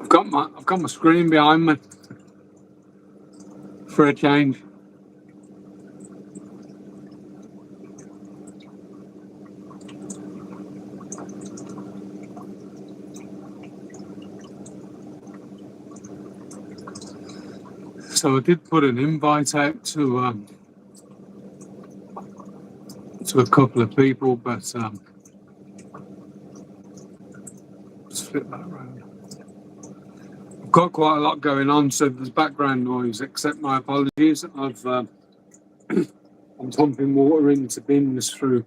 I've got my screen behind me for a change. So I did put an invite out to a couple of people, but let's flip that around. I've got quite a lot going on, so there's background noise. Accept my apologies. I'm pumping water into bins through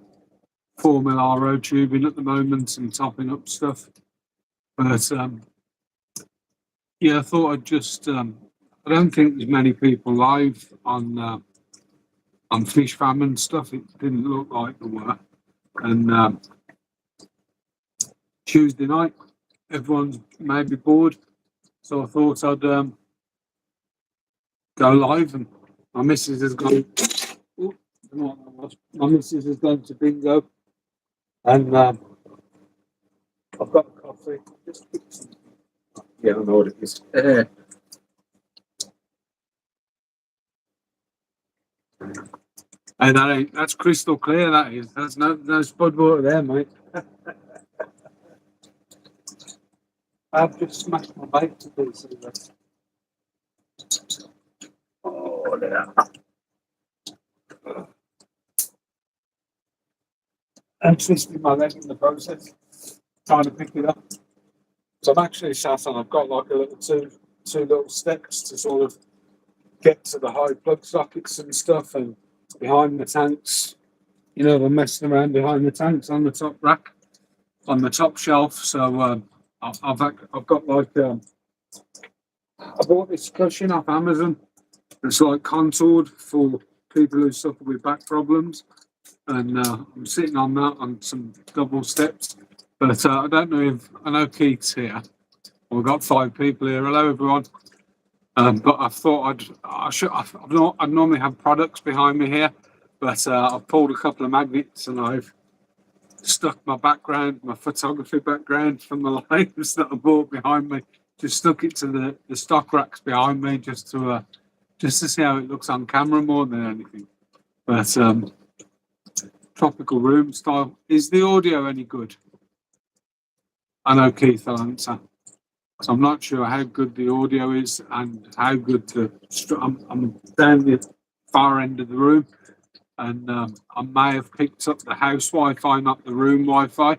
4mm RO tubing at the moment and topping up stuff. But yeah, I thought I'd just. I don't think there's many people live on fish famine stuff. It didn't look like there were. And Tuesday night, everyone's maybe bored, so I thought I'd go live. And my missus has gone. Oh, I don't know what that was. My missus has gone to bingo, and I've got a coffee. Yeah, I know what it is. And that's crystal clear. That is. There's no spud water there, mate. I've just smashed my bike to pieces. Oh, yeah. I'm twisting my leg in the process, trying to pick it up. So I'm actually sat on. I've got like a little two little steps to sort of get to the high plug sockets and stuff, and behind the tanks. You know, I'm messing around behind the tanks on the top rack, on the top shelf. So I've got like I bought this cushion off Amazon. It's like contoured for people who suffer with back problems, and I'm sitting on that on some double steps. But I don't know if I know Keith's here. We've got 5 people here. Hello, everyone. But I thought I'd normally have products behind me here, but I've pulled a couple of magnets and I've stuck my photography background from the lives that I bought behind me. Just stuck it to the stock racks behind me, just to see how it looks on camera more than anything. But tropical room style. Is the audio any good? I know Keith will answer. So I'm not sure how good the audio is and how good I'm down the far end of the room, and I may have picked up the house Wi-Fi, not the room Wi-Fi.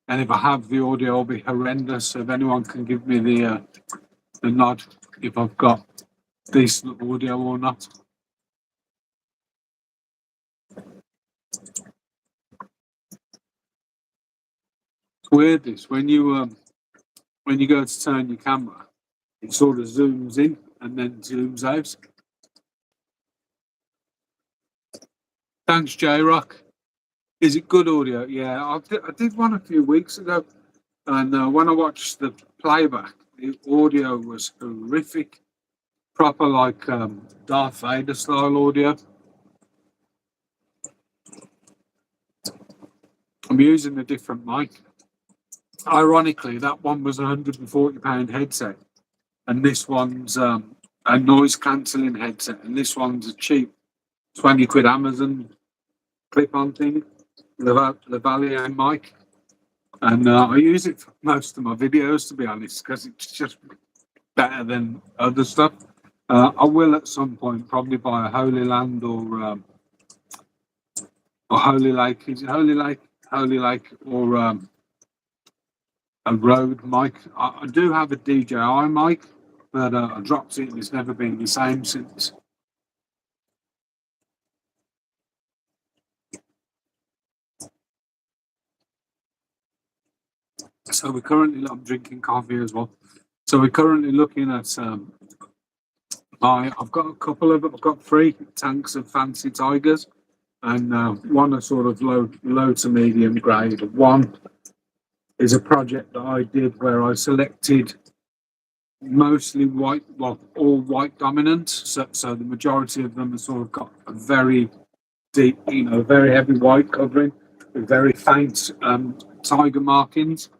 And if I have, the audio will be horrendous. So if anyone can give me the nod if I've got decent audio or not. It's weird this when you go to turn your camera, it sort of zooms in and then zooms out. Thanks, J-Rock. Is it good audio? Yeah, I did one a few weeks ago, and when I watched the playback, the audio was horrific. Proper like Darth Vader style audio. I'm using a different mic. Ironically, that one was a £140 headset, and this one's a noise cancelling headset, and this one's a cheap 20 quid Amazon clip-on thing, Lavalier mic. And I use it for most of my videos, to be honest, because it's just better than other stuff. I will at some point probably buy a Holy Land or Holy Lake. Is it Holy Lake? Holy Lake or a Rode mic. I do have a DJI mic, but I dropped it and it's never been the same since. So we're currently, I'm drinking coffee as well. So we're currently looking at I've got 3 tanks of Fancy Tigers, and one are sort of low to medium grade. One is a project that I did where I selected mostly white, well, all white dominant. So the majority of them have sort of got a very deep, very heavy white covering with very faint tiger markings.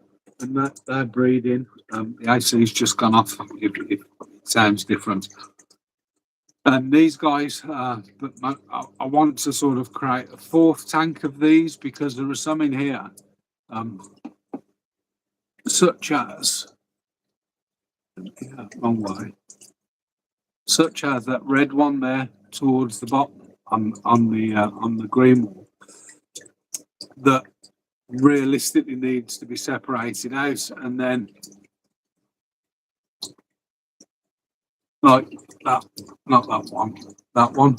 and that they're breeding. The AC's just gone off. If it sounds different. And these guys, but I want to sort of create a fourth tank of these because there are some in here, such as, yeah, wrong way, such as that red one there towards the bottom on the green wall that realistically needs to be separated out, and then like that, not that one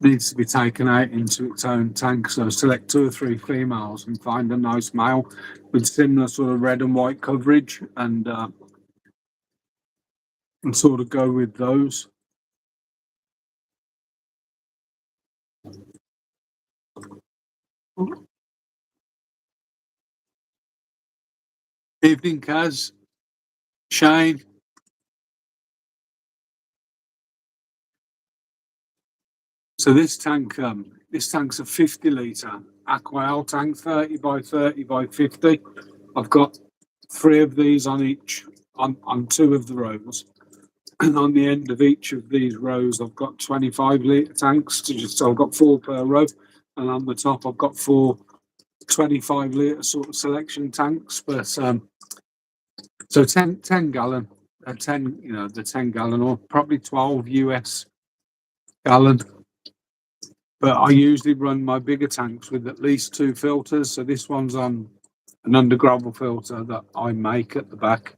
needs to be taken out into its own tank. So select 2 or 3 females and find a nice male with similar sort of red and white coverage, and sort of go with those. Evening, Kaz. Shane. So this tank's a 50 litre Aquael tank, 30 by 30 by 50. I've got 3 of these on each, on 2 of the rows. And on the end of each of these rows, I've got 25 litre tanks. So I've got 4 per row. And on the top, I've got 4 25 litre sort of selection tanks. But so 10 gallon, 10, the 10 gallon, or probably 12 US gallon. But I usually run my bigger tanks with at least 2 filters. So this one's on an undergravel filter that I make at the back.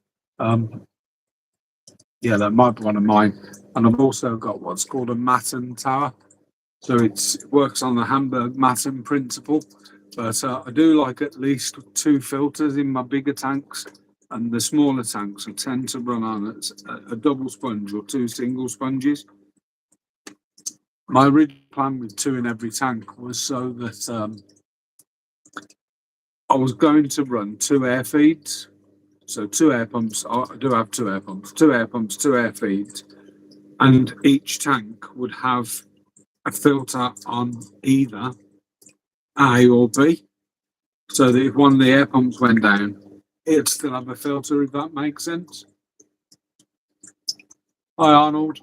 Yeah, that might be one of mine. And I've also got what's called a Matten tower. So it works on the Hamburg Matten principle. But I do like at least 2 filters in my bigger tanks. And the smaller tanks I tend to run on a double sponge or 2 single sponges. My original plan with 2 in every tank was so that I was going to run 2 air feeds. So 2 air pumps. I do have 2 air pumps, 2 air pumps, 2 air feeds. And each tank would have a filter on either A or B. So that if one of the air pumps went down, it'd still have a filter, if that makes sense. Hi, Arnold.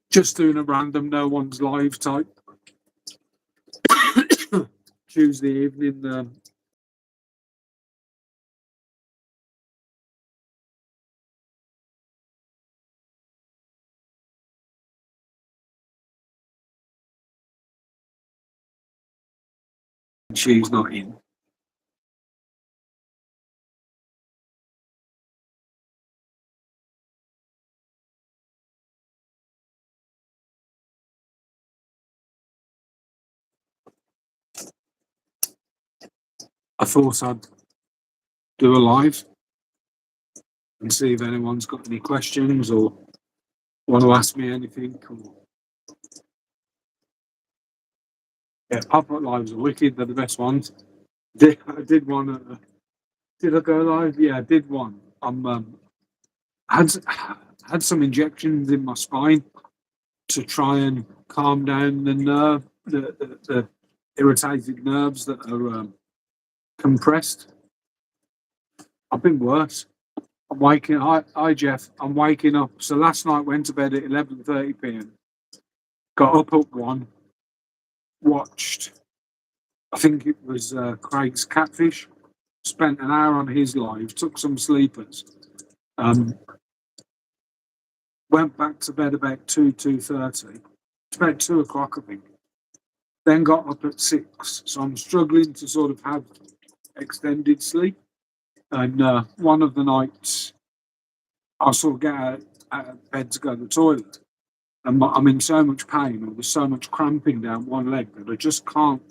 Just doing a random no one's live type. Tuesday evening. She's not in. I thought I'd do a live and see if anyone's got any questions or want to ask me anything. Yeah, pop-up lives are wicked. They're the best ones. I did one. Did I go live? Yeah, I did one. Had some injections in my spine to try and calm down the nerve, the irritated nerves that are compressed. I've been worse. I'm waking. Hi Jeff. I'm waking up. So last night went to bed at 11:30 p.m. Got up at 1. Watched. I think it was Craig's Catfish. Spent an hour on his live. Took some sleepers. Went back to bed about 2:30. It's about 2 o'clock, I think. Then got up at 6. So I'm struggling to sort of have extended sleep. And one of the nights, I sort of get out of bed to go to the toilet. And I'm in so much pain, or there's so much cramping down one leg that I just can't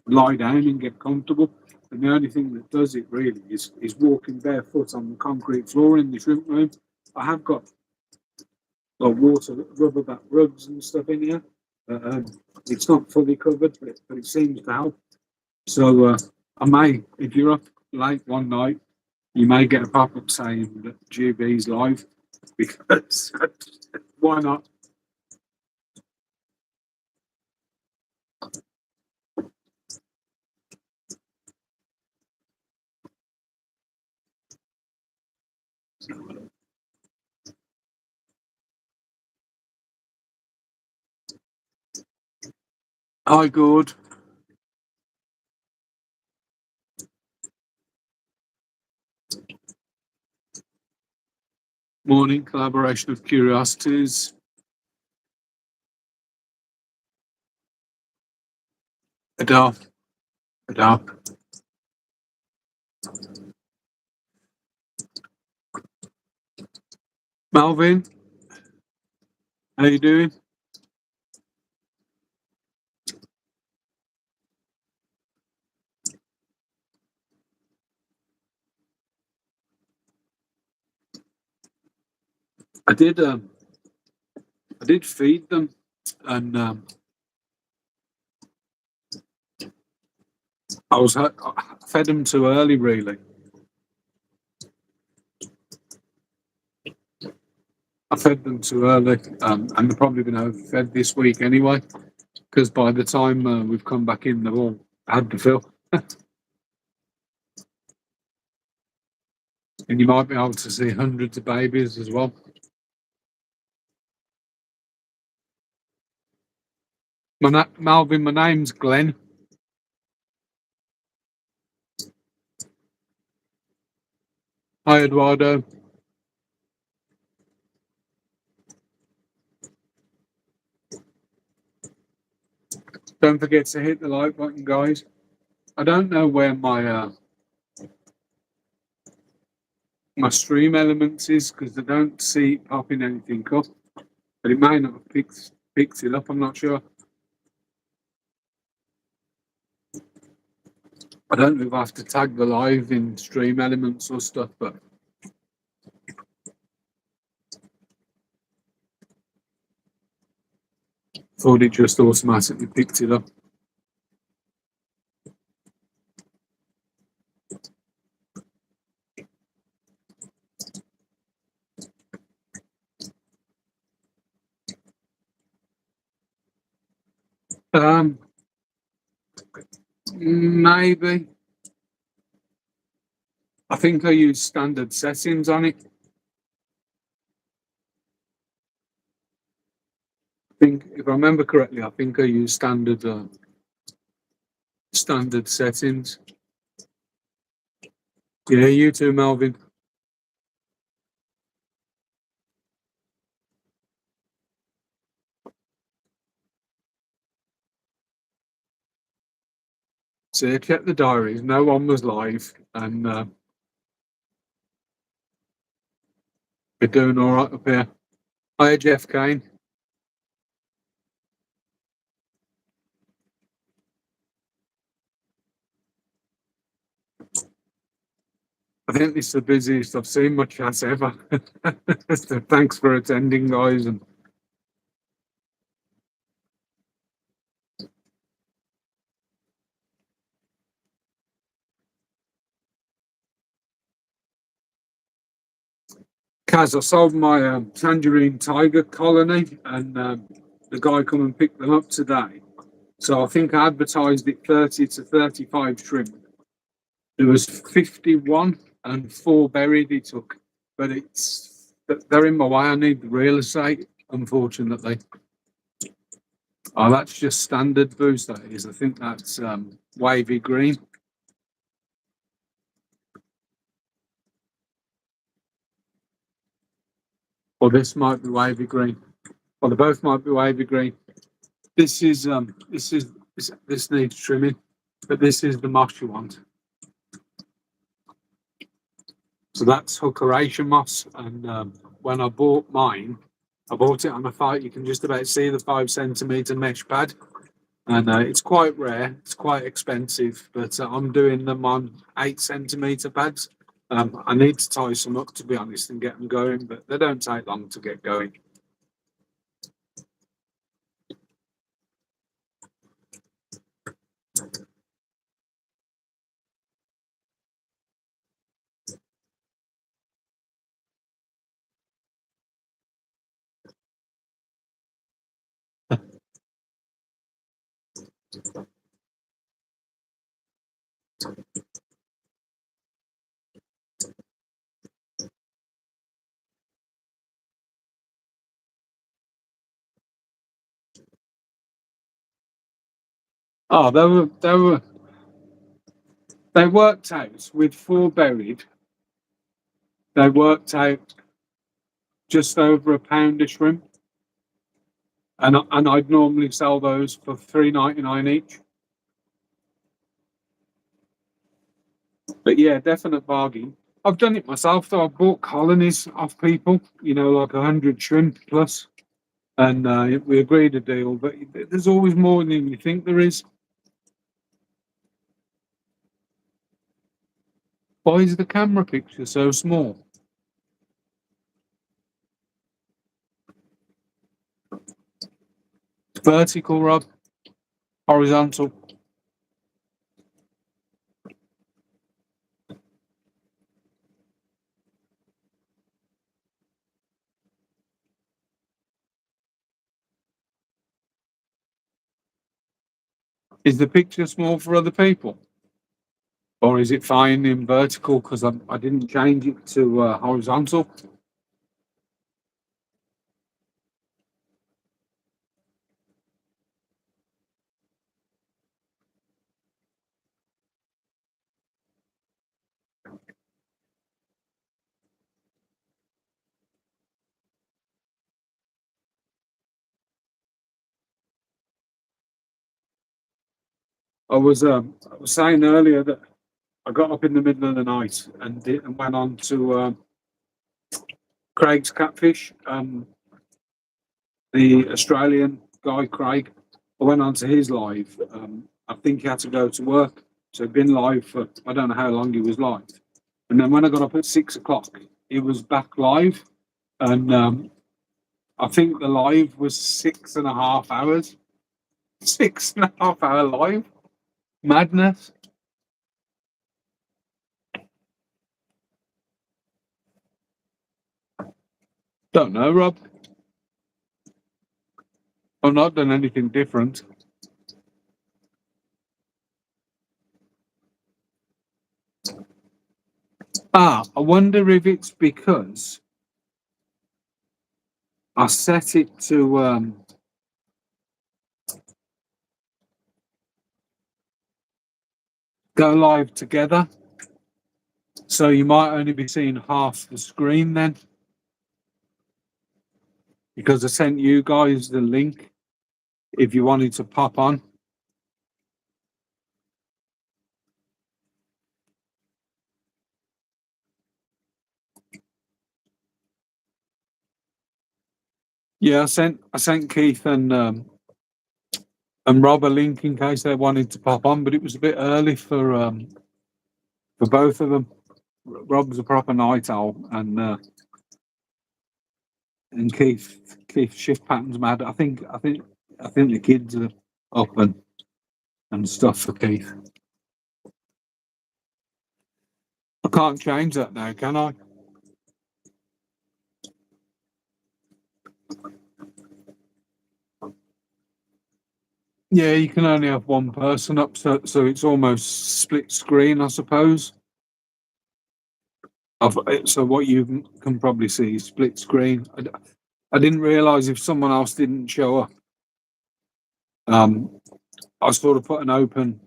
lie down and get comfortable. And the only thing that does it really is walking barefoot on the concrete floor in the shrimp room. I have got like water, rubber back rugs and stuff in here. It's not fully covered, but it seems to help. So I may, if you're up late one night, you may get a pop-up saying that GBee's live, because why not? Hi, good. Morning collaboration of curiosities. Adele. Adele. Melvin, how you doing? I did. I did feed them, and I fed them too early. Really, I fed them too early, and they've probably been overfed this week anyway. Because by the time we've come back in, they've all had to fill, and you might be able to see hundreds of babies as well. Malvin, my name's Glenn. Hi, Eduardo. Don't forget to hit the like button, guys. I don't know where my stream elements is because I don't see it popping anything up, but it may not have picked it up. I'm not sure. I don't know if I have to tag the live in stream elements or stuff, but thought it just automatically picked it up. Um, Maybe. I think I use standard settings on it. I think, if I remember correctly, I think I use standard settings. Yeah, you too, Melvin. So check the diaries. No one was live, and we're doing all right up here. Hi, Jeff Kane. I think this is the busiest I've seen my chat ever. So thanks for attending, guys. And Kaz, I sold my tangerine tiger colony, and the guy come and picked them up today. So I think I advertised it 30 to 35 shrimp. There was 51 and 4 buried he took, but they're in my way. I need the real estate, unfortunately. Oh, that's just standard boost, that is. I think that's wavy green. Or this might be wavy green. Well, they both might be wavy green. This needs trimming, but this is the moss you want. So that's hooker Asia moss, and when I bought mine, I bought it on a fight. You can just about see the 5 centimeter mesh pad, and it's quite rare. It's quite expensive, but I'm doing them on 8 centimeter pads. I need to tie some up, to be honest, and get them going, but they don't take long to get going. Oh, they worked out with four buried. They worked out just over £1 a shrimp, and I'd normally sell those for 3.99 each. But yeah, definite bargain. I've done it myself though. I've bought colonies off people, like 100 shrimp plus, and we agreed a deal. But there's always more than you think there is. Why is the camera picture so small? Vertical, Rob. Horizontal. Is the picture small for other people, or is it fine in vertical? Because I didn't change it to horizontal. I was saying earlier that I got up in the middle of the night and went on to Craig's Catfish, the Australian guy Craig. I went on to his live. I think he had to go to work, so he'd been live for I don't know how long he was live. And then when I got up at 6 o'clock, he was back live, and I think the live was 6.5 hours. 6.5 hour live, madness. Don't know, Rob. I've not done anything different. I wonder if it's because I set it to go live together. So you might only be seeing half the screen then, because I sent you guys the link if you wanted to pop on. Yeah, I sent Keith and Rob a link in case they wanted to pop on, but it was a bit early for both of them. Rob's a proper night owl, and Keith's shift pattern's mad. I think the kids are up and stuff for Keith. I can't change that now, can I? Yeah, you can only have one person up, so it's almost split screen, I suppose. So what you can probably see is split screen. I didn't realise if someone else didn't show up. Um, I sort of put an open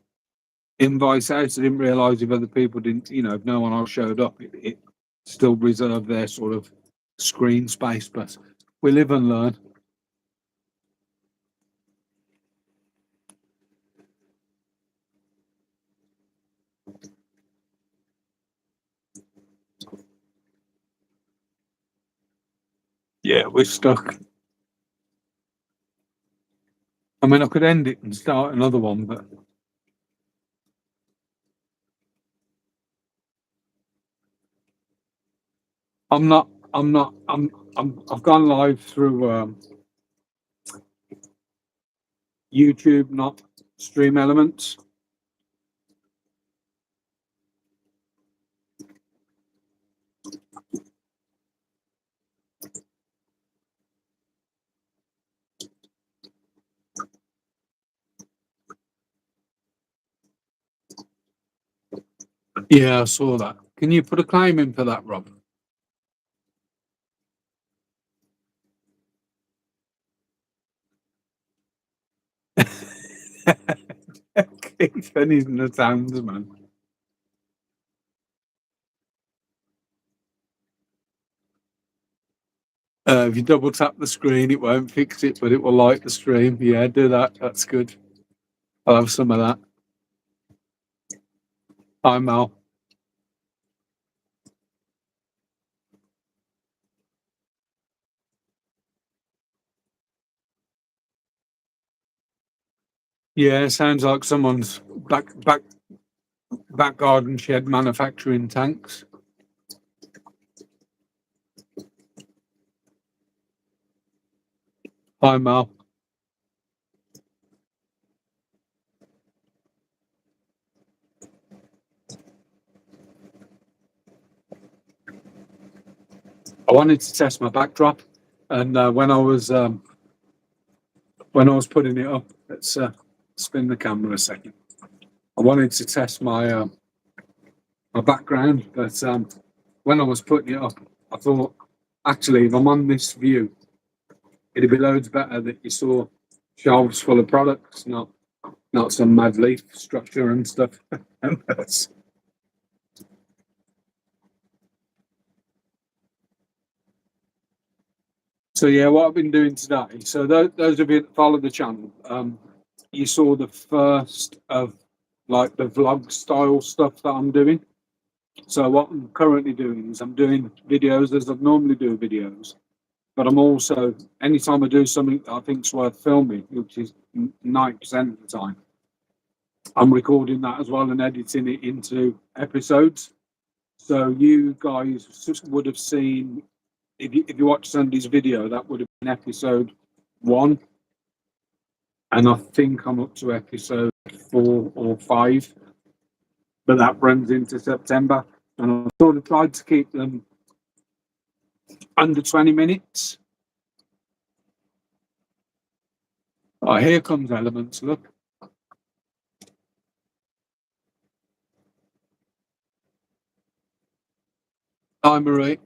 invite out. I didn't realise if other people didn't, if no one else showed up, it still reserved their sort of screen space. But we live and learn. Yeah, we're stuck. I mean, I could end it and start another one, but I'm not. I'm not. I've gone live through YouTube, not Stream Elements. Yeah, I saw that. Can you put a claim in for that, Rob? pennies in the towns, man. If you double tap the screen, it won't fix it, but it will light the stream. Yeah, do that. That's good. I'll have some of that. Hi, Mel. Yeah, sounds like someone's back garden shed manufacturing tanks. Hi, Mel. I wanted to test my backdrop, and when I was putting it up, let's spin the camera a second. I wanted to test my background, but when I was putting it up, I thought, actually, if I'm on this view, it'd be loads better that you saw shelves full of products, not some mad leaf structure and stuff. So yeah, what I've been doing today. So those of you that follow the channel, you saw the first of like the vlog style stuff that I'm doing. So what I'm currently doing is I'm doing videos as I normally do videos, but I'm also anytime I do something that I think's worth filming, which is 90% of the time, I'm recording that as well and editing it into episodes. So you guys would have seen if you watch Sunday's video, that would have been episode 1, and I think I'm up to episode 4 or 5, but that runs into September, and I sort of tried to keep them under 20 minutes. Oh, here comes Elements. Look, hi Marie.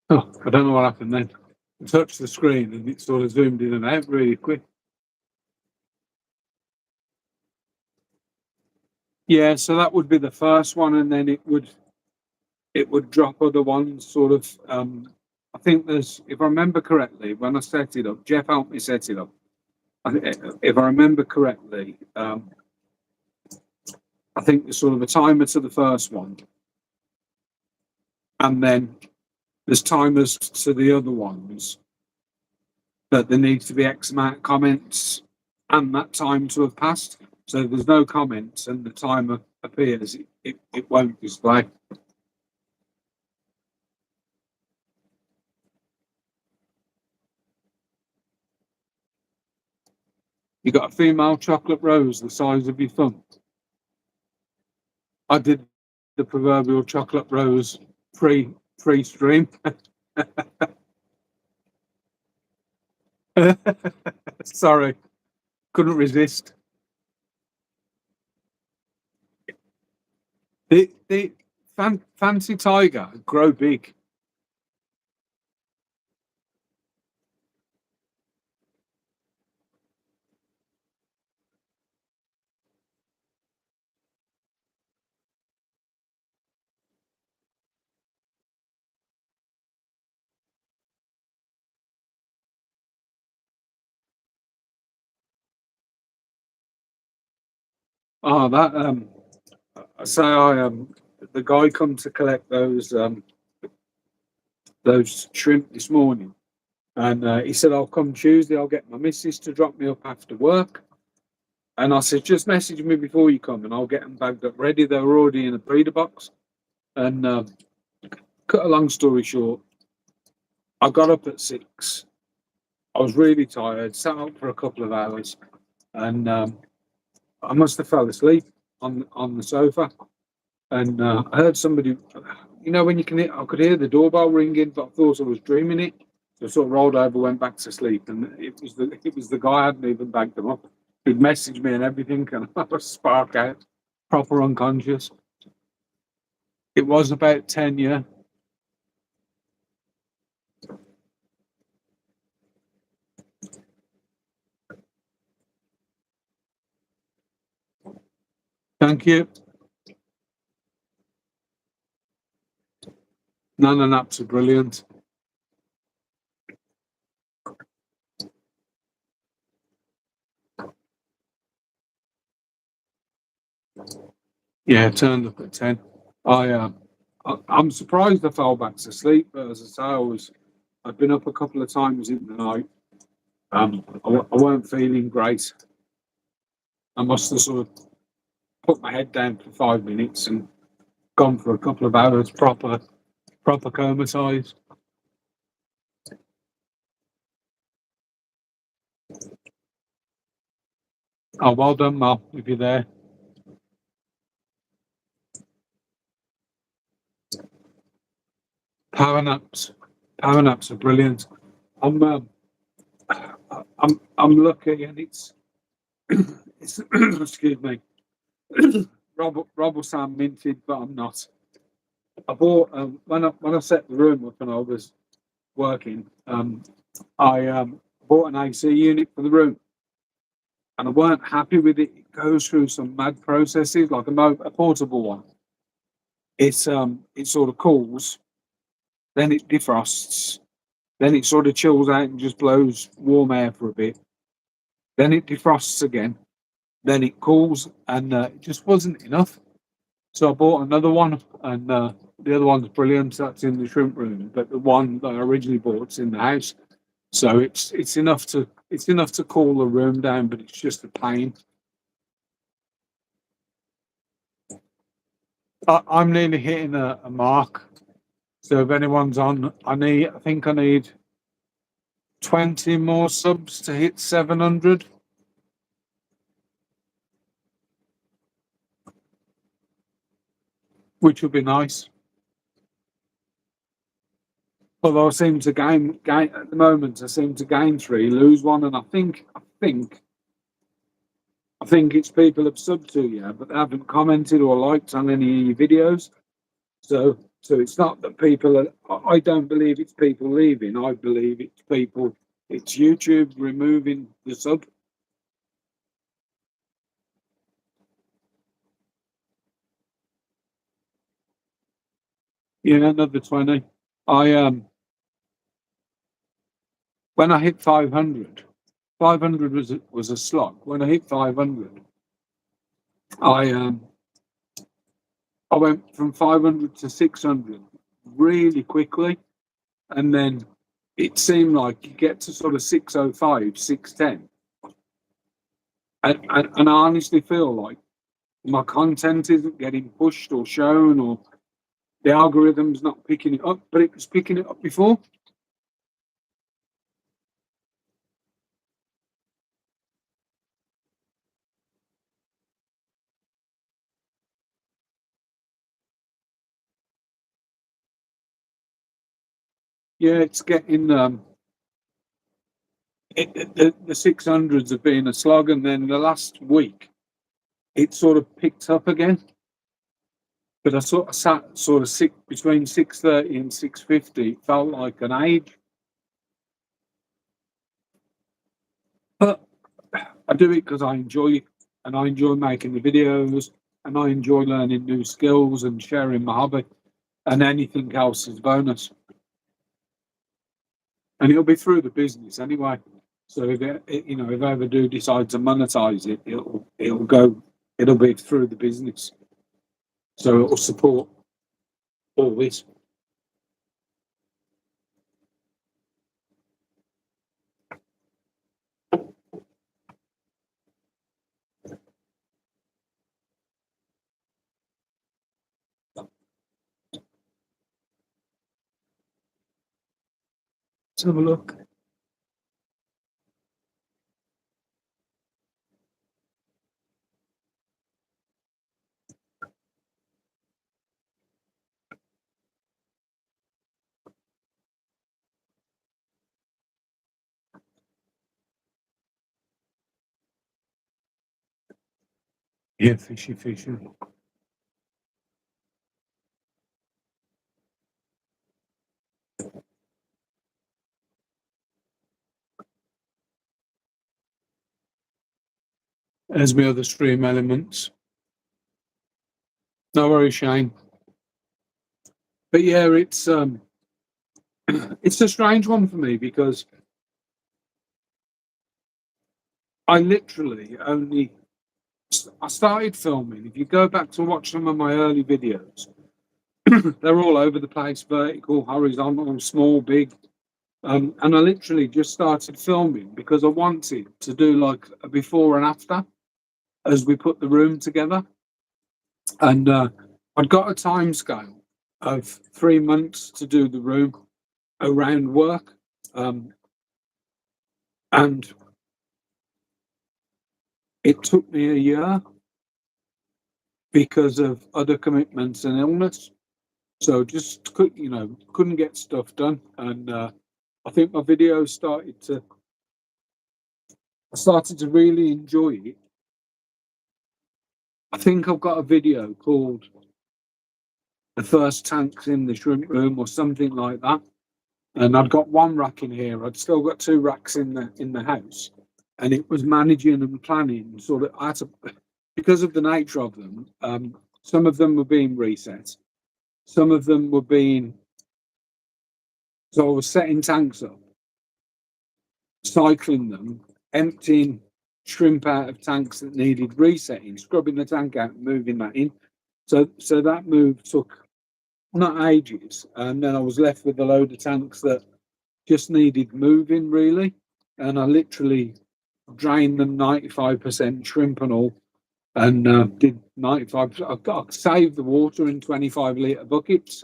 Oh, I don't know what happened then. I touched the screen and it sort of zoomed in and out really quick. Yeah, so that would be the first one, and then it would drop other ones. Sort of. I think there's, if I remember correctly, when I set it up, Jeff helped me set it up. If I remember correctly, I think there's sort of a timer to the first one, and then there's timers to the other ones. But there needs to be X amount of comments and that time to have passed. So if there's no comments and the timer appears, it won't display. You got a female chocolate rose the size of your thumb. I did the proverbial chocolate rose pre-stream. Sorry, couldn't resist. The fancy tiger grow big. Oh, that so I the guy come to collect those shrimp this morning, and he said I'll come Tuesday. I'll get my missus to drop me up after work, and I said just message me before you come, and I'll get them bagged up ready. They were already in a breeder box, and cut a long story short, I got up at 6. I was really tired, sat up for a couple of hours, and I must have fell asleep on the sofa, and I heard somebody. You know when you can, I could hear the doorbell ringing, but I thought I was dreaming it. So I sort of rolled over, went back to sleep, and it was the guy. I hadn't even bagged them up. He'd messaged me and everything, and I was spark out, proper unconscious. It was about 10, yeah. Thank you. None and naps are brilliant. Yeah, turned up at 10. I'm surprised I fell back to sleep, but as I say, I'd been up a couple of times in the night. I weren't feeling great. I must have sort of put my head down for 5 minutes and gone for a couple of hours proper comatose. Oh, well done, Mal, if you're there. Power naps, power naps are brilliant. I'm I'm lucky, and it's excuse me. Rob will sound minted, but I'm not. I bought when I set the room up and I was working. I bought an AC unit for the room, and I weren't happy with it. It goes through some mad processes, like a portable one. It sort of cools, then it defrosts, then it sort of chills out and just blows warm air for a bit. Then it defrosts again, then it cools, and it just wasn't enough. So I bought another one, and the other one's brilliant. That's in the shrimp room, but the one that I originally bought's in the house. So it's enough to cool the room down, but it's just a pain. I'm nearly hitting a mark. So if anyone's on, I think I need 20 more subs to hit 700, which would be nice. Although I seem to gain at the moment, I seem to gain three, lose one, and I think it's people have subbed to you, but they haven't commented or liked on any of your videos. So it's not that people are. I don't believe it's people leaving. I believe it's people. It's YouTube removing the sub. Yeah, another 20. I When I hit 500, 500 was a slog. When I hit 500, I um I went from 500 to 600 really quickly, and then it seemed like you get to sort of 605, 610, and I honestly feel like my content isn't getting pushed or shown, or the algorithm's not picking it up, but it was picking it up before. Yeah, it's getting the 600s have been a slog, and then the last week it sort of picked up again. But I sort of sat sort of between 630 and 650. It felt like an age, but I do it because I enjoy it, and I enjoy making the videos, and I enjoy learning new skills and sharing my hobby, and anything else is bonus. And it'll be through the business anyway. So if I ever do decide to monetize it, it'll be through the business. So it'll support all this. Let's have a look. Yeah, fishy, fishy. There's my other stream elements. No worries, Shane. But yeah, it's a strange one for me because I literally only I started filming. If you go back to watch some of my early videos, they're all over the place, vertical, horizontal, small, big. And I literally just started filming because I wanted to do like a before and after as we put the room together. And I'd got a time scale of 3 months to do the room around work. Um, and it took me a year because of other commitments and illness. So just couldn't get stuff done. And I think my videos I started to really enjoy it. I think I've got a video called The First Tanks in the Shrimp Room or something like that. And I'd got one rack in here. I'd still got two racks in the house. And it was managing and planning sort of because of the nature of them, some of them were being reset. Some of them were being so I was setting tanks up, cycling them, emptying shrimp out of tanks that needed resetting, scrubbing the tank out and moving that in. So that move took not ages. And then I was left with a load of tanks that just needed moving really. And I literally drained them 95% shrimp and all and did 95. I saved the water in 25-litre buckets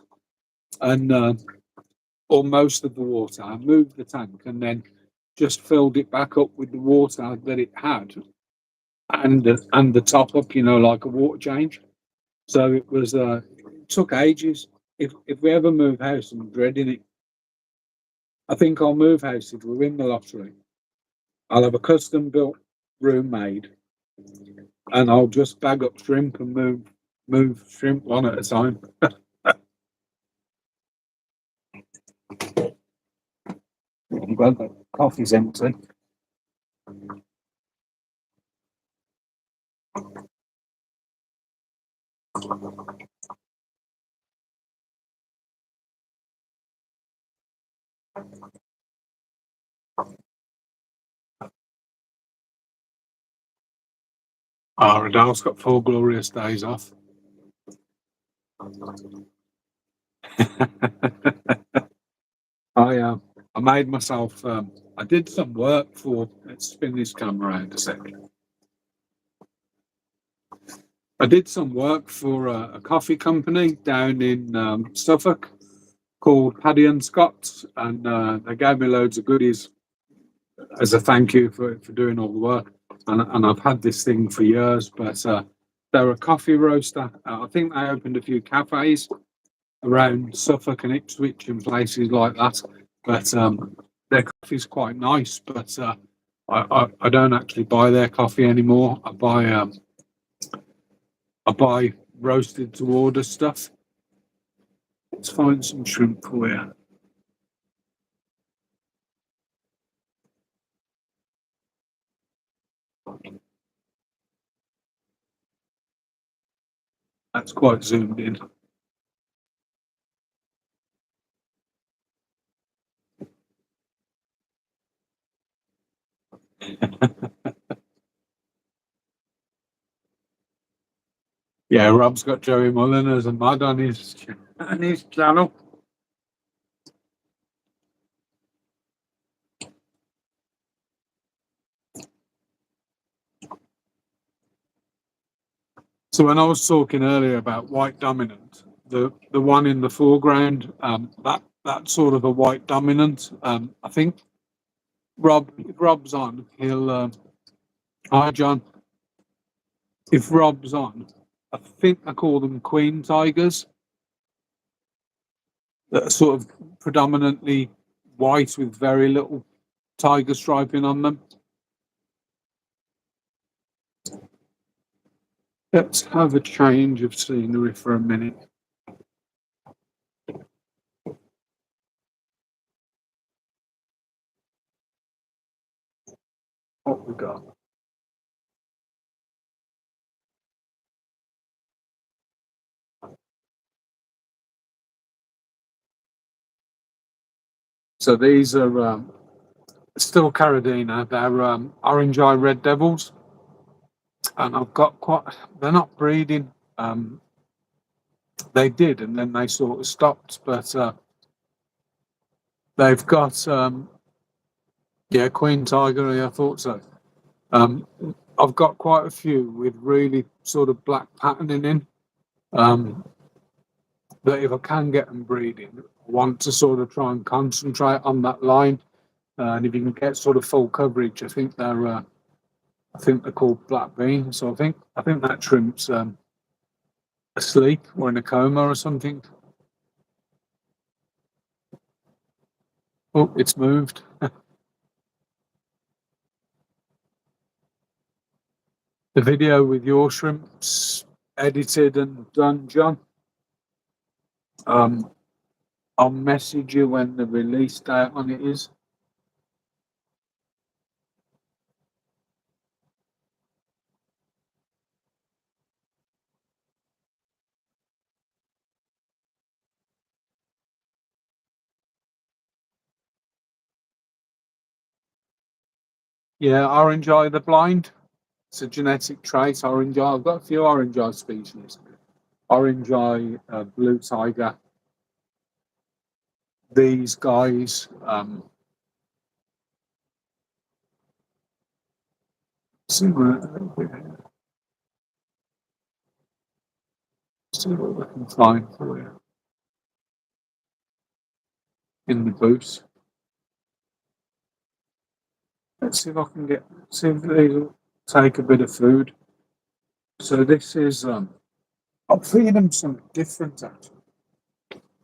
and or most of the water. I moved the tank and then just filled it back up with the water that it had and the top up, like a water change. So it took ages. If we ever move house, I'm dreading it. I think I'll move house if we win the lottery. I'll have a custom built room made, and I'll just bag up shrimp and move shrimp one at a time. I'm glad the coffee's empty. Oh, Radal's got 4 glorious days off. I made myself. I did some work for. Let's spin this camera around a second. I did some work for a coffee company down in Suffolk called Paddy and Scott's, and they gave me loads of goodies as a thank you for doing all the work. And I've had this thing for years, but they're a coffee roaster. I think they opened a few cafes around Suffolk and Ipswich and places like that. But their coffee's quite nice. But I don't actually buy their coffee anymore. I buy roasted to order stuff. Let's find some shrimp for you. That's quite zoomed in. Yeah, Rob's got Joey Mullen as a mud on his channel. So when I was talking earlier about white dominant, the one in the foreground, that sort of a white dominant. I think if Rob's on, he'll. Hi, John. If Rob's on, I think I call them queen tigers. That are sort of predominantly white with very little tiger striping on them. Let's have a change of scenery for a minute. What we got? So these are still Caradina. They're orange eye red devils, and I've got quite. They're not breeding. They did, and then they sort of stopped. But they've got yeah, Queen Tiger. Yeah, I thought so. Um, I've got quite a few with really sort of black patterning in. Um, that if I can get them breeding, I want to sort of try and concentrate on that line. And if you can get sort of full coverage, I think they're called black beans. So I think that shrimp's asleep or in a coma or something. Oh, it's moved. The video with your shrimps edited and done, John. Um, I'll message you when the release date on it is. Yeah, orange eye the blind. It's a genetic trait. Orange eye. I've got a few orange eye species. Orange eye, blue tiger. These guys. See what we can find for you in the booth. Let's see if I can get. See if they'll take a bit of food. So this is. I'll feed them something different actually.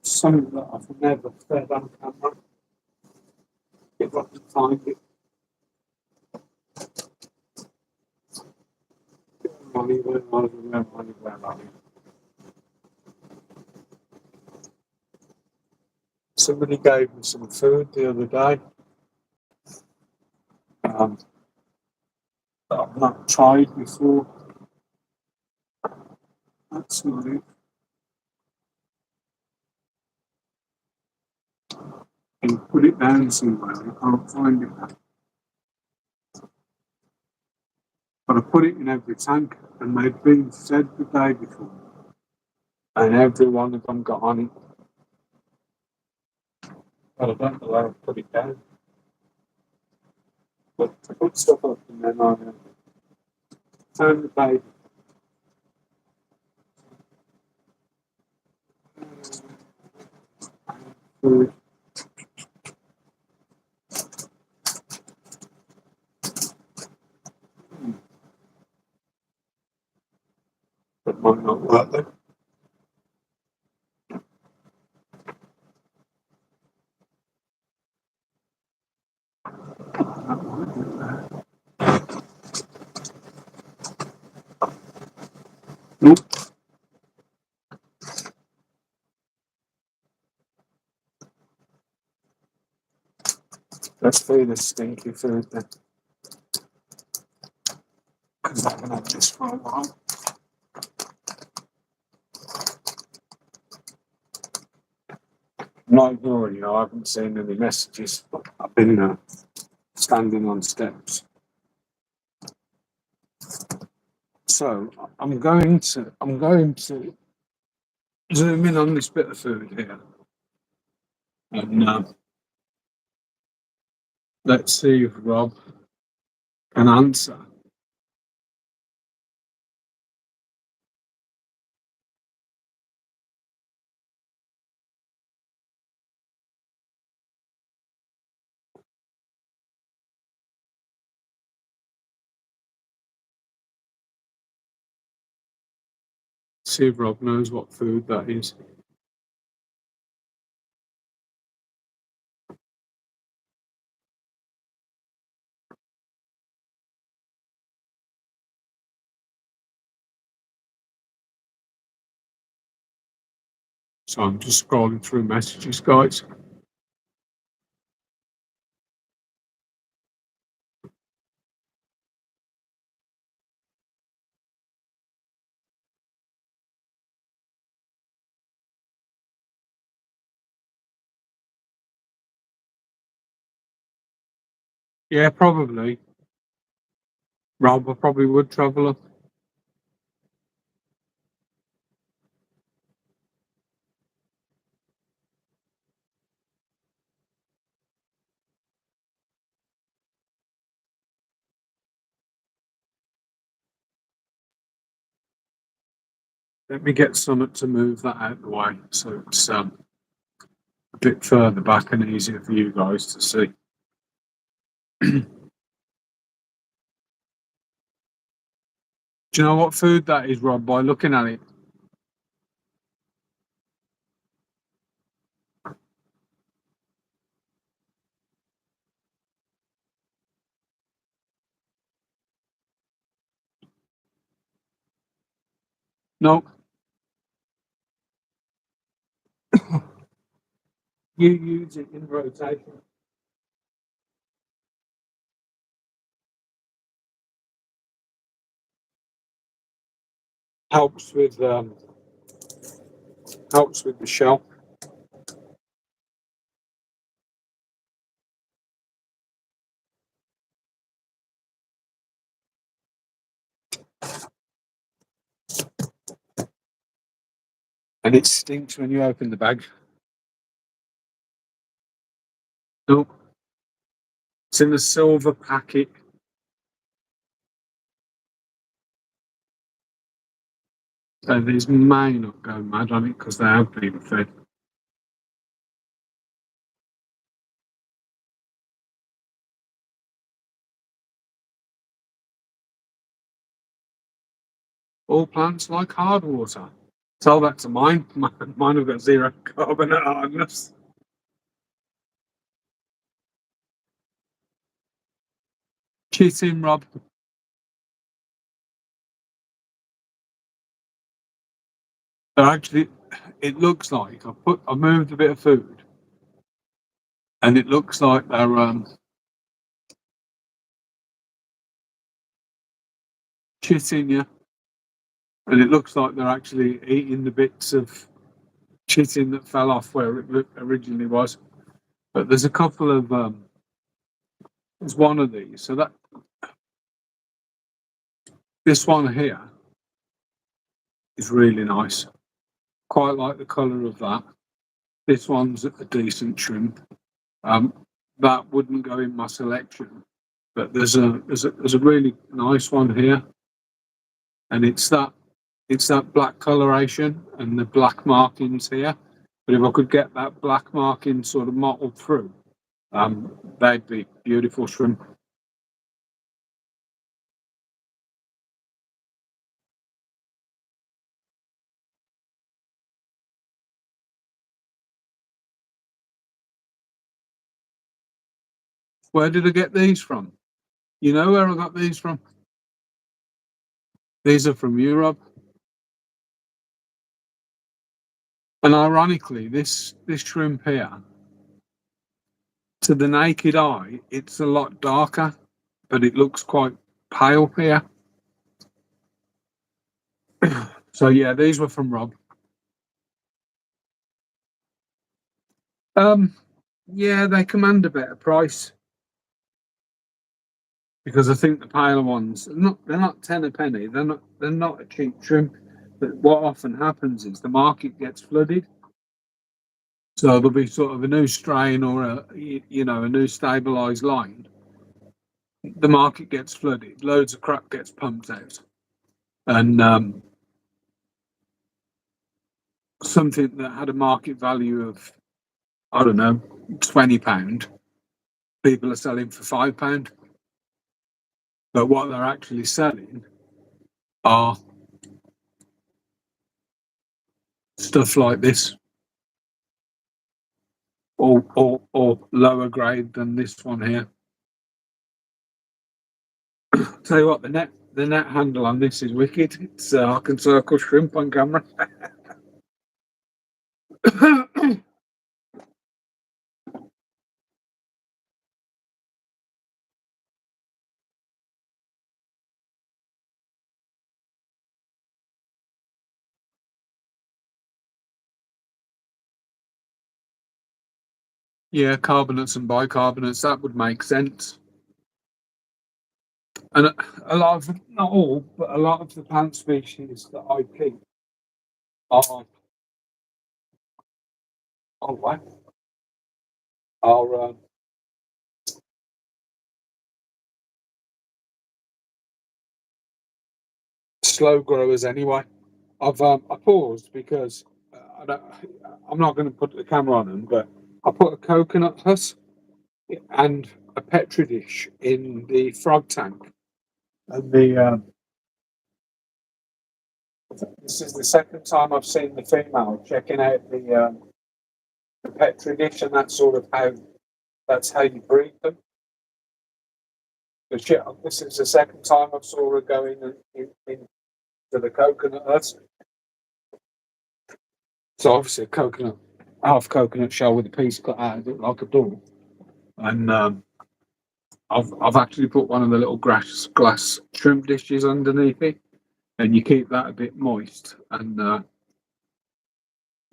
Something that I've never fed on camera. If I can find it. Money, where are you? Where are you? Somebody gave me some food the other day. Um, that I've not tried before. That's not it. You put it down somewhere. I can't find it now. But I put it in every tank, and they'd been fed the day before, and every one of them got on it. But I don't know where I put it down. But I put stuff up, and then I turned the baby. Food. That might not work then. That might be there. Nope. Let's feed the stinky food then, because I can have this for a while. I'm not ignoring you. I haven't seen any messages. But I've been standing on steps. So I'm going to zoom in on this bit of food here, and let's see if Rob can answer. See if Rob knows what food that is. So I'm just scrolling through messages, guys. Yeah, probably. Rob, I probably would travel up. Let me get something to move that out of the way so it's a bit further back and easier for you guys to see. Do you know what food that is, Rob, by looking at it? No, you use it in rotation. Helps with helps with the shell. And it stinks when you open the bag. No, it's in a silver packet. So these may not go mad on it because they have been fed. All plants like hard water. Tell that to mine. Mine have got zero carbonate hardness. Cheating, Rob. They're actually, it looks like I moved a bit of food, and it looks like they're chitting you, and it looks like they're actually eating the bits of chitting that fell off where it originally was. But there's a couple of there's one of these. So that this one here is really nice. Quite like the colour of that. This one's a decent shrimp. Um, that wouldn't go in my selection, but there's a really nice one here, and it's that black coloration and the black markings here. But if I could get that black marking sort of mottled through, they'd be beautiful shrimp. Where did I get these from? You know where I got these from? These are from Europe. And ironically, this shrimp here, to the naked eye, it's a lot darker, but it looks quite pale here. So yeah, these were from Rob. Um, yeah, they command a better price because I think the paler ones they're not 10 a penny. They're not a cheap shrimp. But what often happens is the market gets flooded. So there'll be sort of a new strain or a new stabilized line. The market gets flooded. Loads of crap gets pumped out, and something that had a market value of I don't know £20, people are selling for £5. But what they're actually selling are stuff like this, or lower grade than this one here. Tell you what, the net handle on this is wicked. It's I can circle shrimp on camera. Yeah, carbonates and bicarbonates, that would make sense. And a lot of, not all, but a lot of the plant species that I keep are, oh, wow, are slow growers anyway. I paused because I don't, I'm not going to put the camera on them, but I put a coconut husk and a petri dish in the frog tank, and this is the second time I've seen the female checking out the petri dish, and that's how you breed them. But yeah, this is the second time I saw her go into the coconut husk. So obviously a coconut, half coconut shell with a piece cut out of it like a door, and I've actually put one of the little glass shrimp dishes underneath it, and you keep that a bit moist, and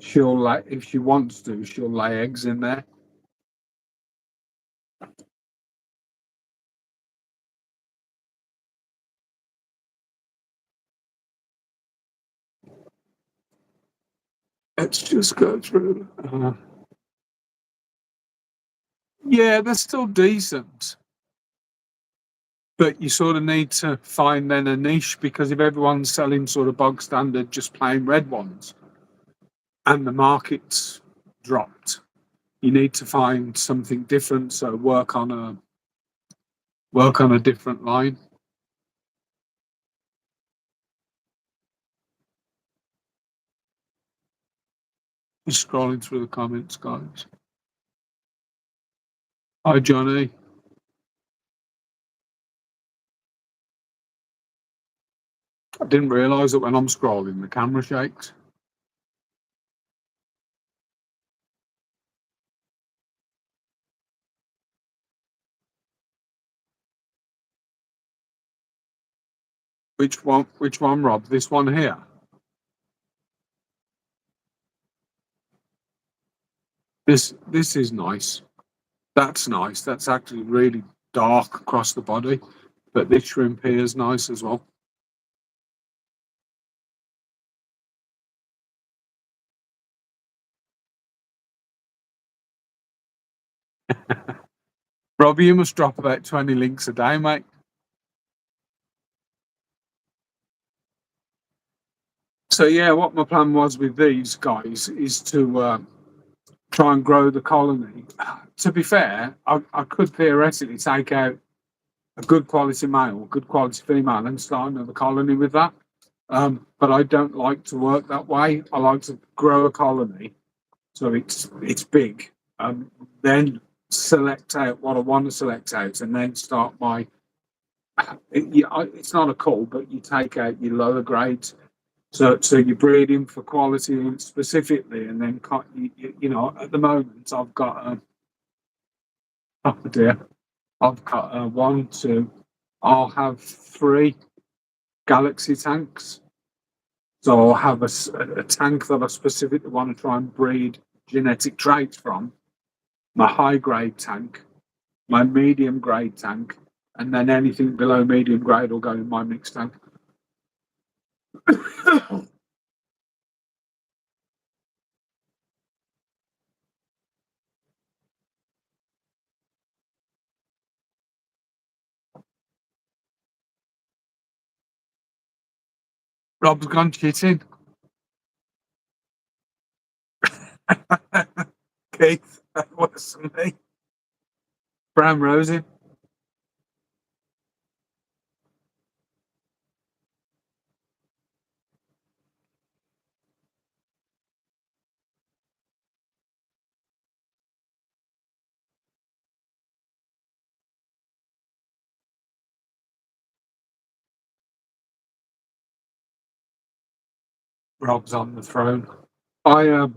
she'll lay, if she wants to, she'll lay eggs in there. Let's just go through. Yeah, they're still decent, but you sort of need to find then a niche, because if everyone's selling sort of bog standard, just plain red ones, and the market's dropped, you need to find something different. So work on a different line. Just scrolling through the comments, guys. Hi, Johnny. I didn't realise that when I'm scrolling, the camera shakes. Which one? Which one, Rob? This one here. This is nice. That's nice. That's actually really dark across the body, but this shrimp here is nice as well. Robbie, you must drop about 20 links a day, mate. So yeah, what my plan was with these guys is to try and grow the colony. To be fair, I could theoretically take out a good quality male, good quality female, and start another colony with that. But I don't like to work that way. I like to grow a colony so it's big, then select out what I want to select out, and then start my. It's not a cull, but you take out your lower grades. So you're breeding for quality specifically, and then at the moment I've got oh dear, I've got one, two. I'll have three galaxy tanks. So I'll have a tank that I specifically want to try and breed genetic traits from, my high grade tank, my medium grade tank, and then anything below medium grade will go in my mixed tank. Rob's gone cheating. Keith, that was me. Bram Rosie. Rob's on the throne. I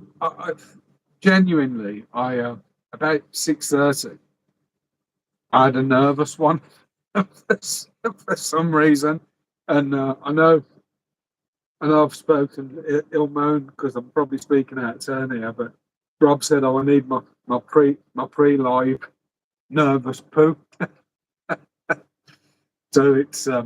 genuinely, about 6:30, I had a nervous one for some reason, and I know I've spoken ill moan because I'm probably speaking out of turn here, but Rob said, "Oh, I need my pre live nervous poo." So it's I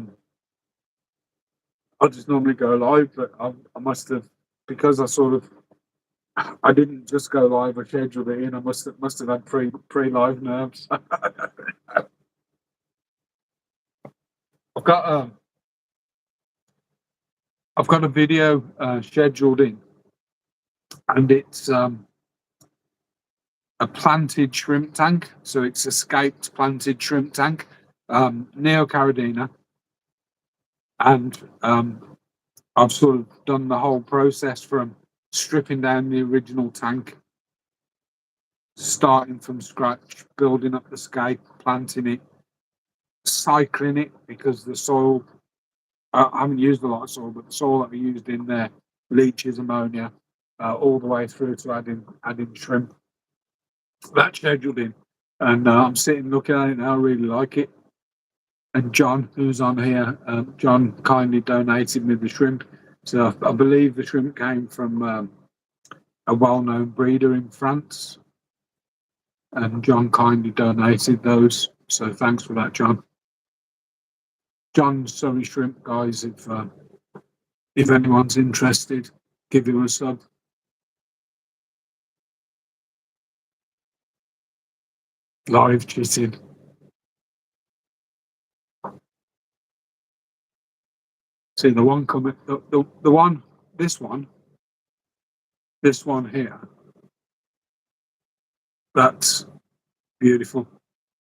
just normally go live, but I must have, because I didn't just go live. I scheduled it in. I must have had pre live nerves. I've got I've got a video scheduled in, and it's a planted shrimp tank. So it's escaped planted shrimp tank, Neo Caridina, and I've sort of done the whole process from stripping down the original tank, starting from scratch, building up the scape, planting it, cycling it because the soil, I haven't used a lot of soil, but the soil that we used in there leaches ammonia all the way through to adding shrimp. That's scheduled in, and I'm sitting looking at it now. I really like it. And John, who's on here, John kindly donated me the shrimp. So I believe the shrimp came from a well-known breeder in France, and John kindly donated those. So thanks for that, John. John's Surrey Shrimp, guys. If anyone's interested, give him a sub. Live cheating. See the one coming, the one, this one here. That's beautiful,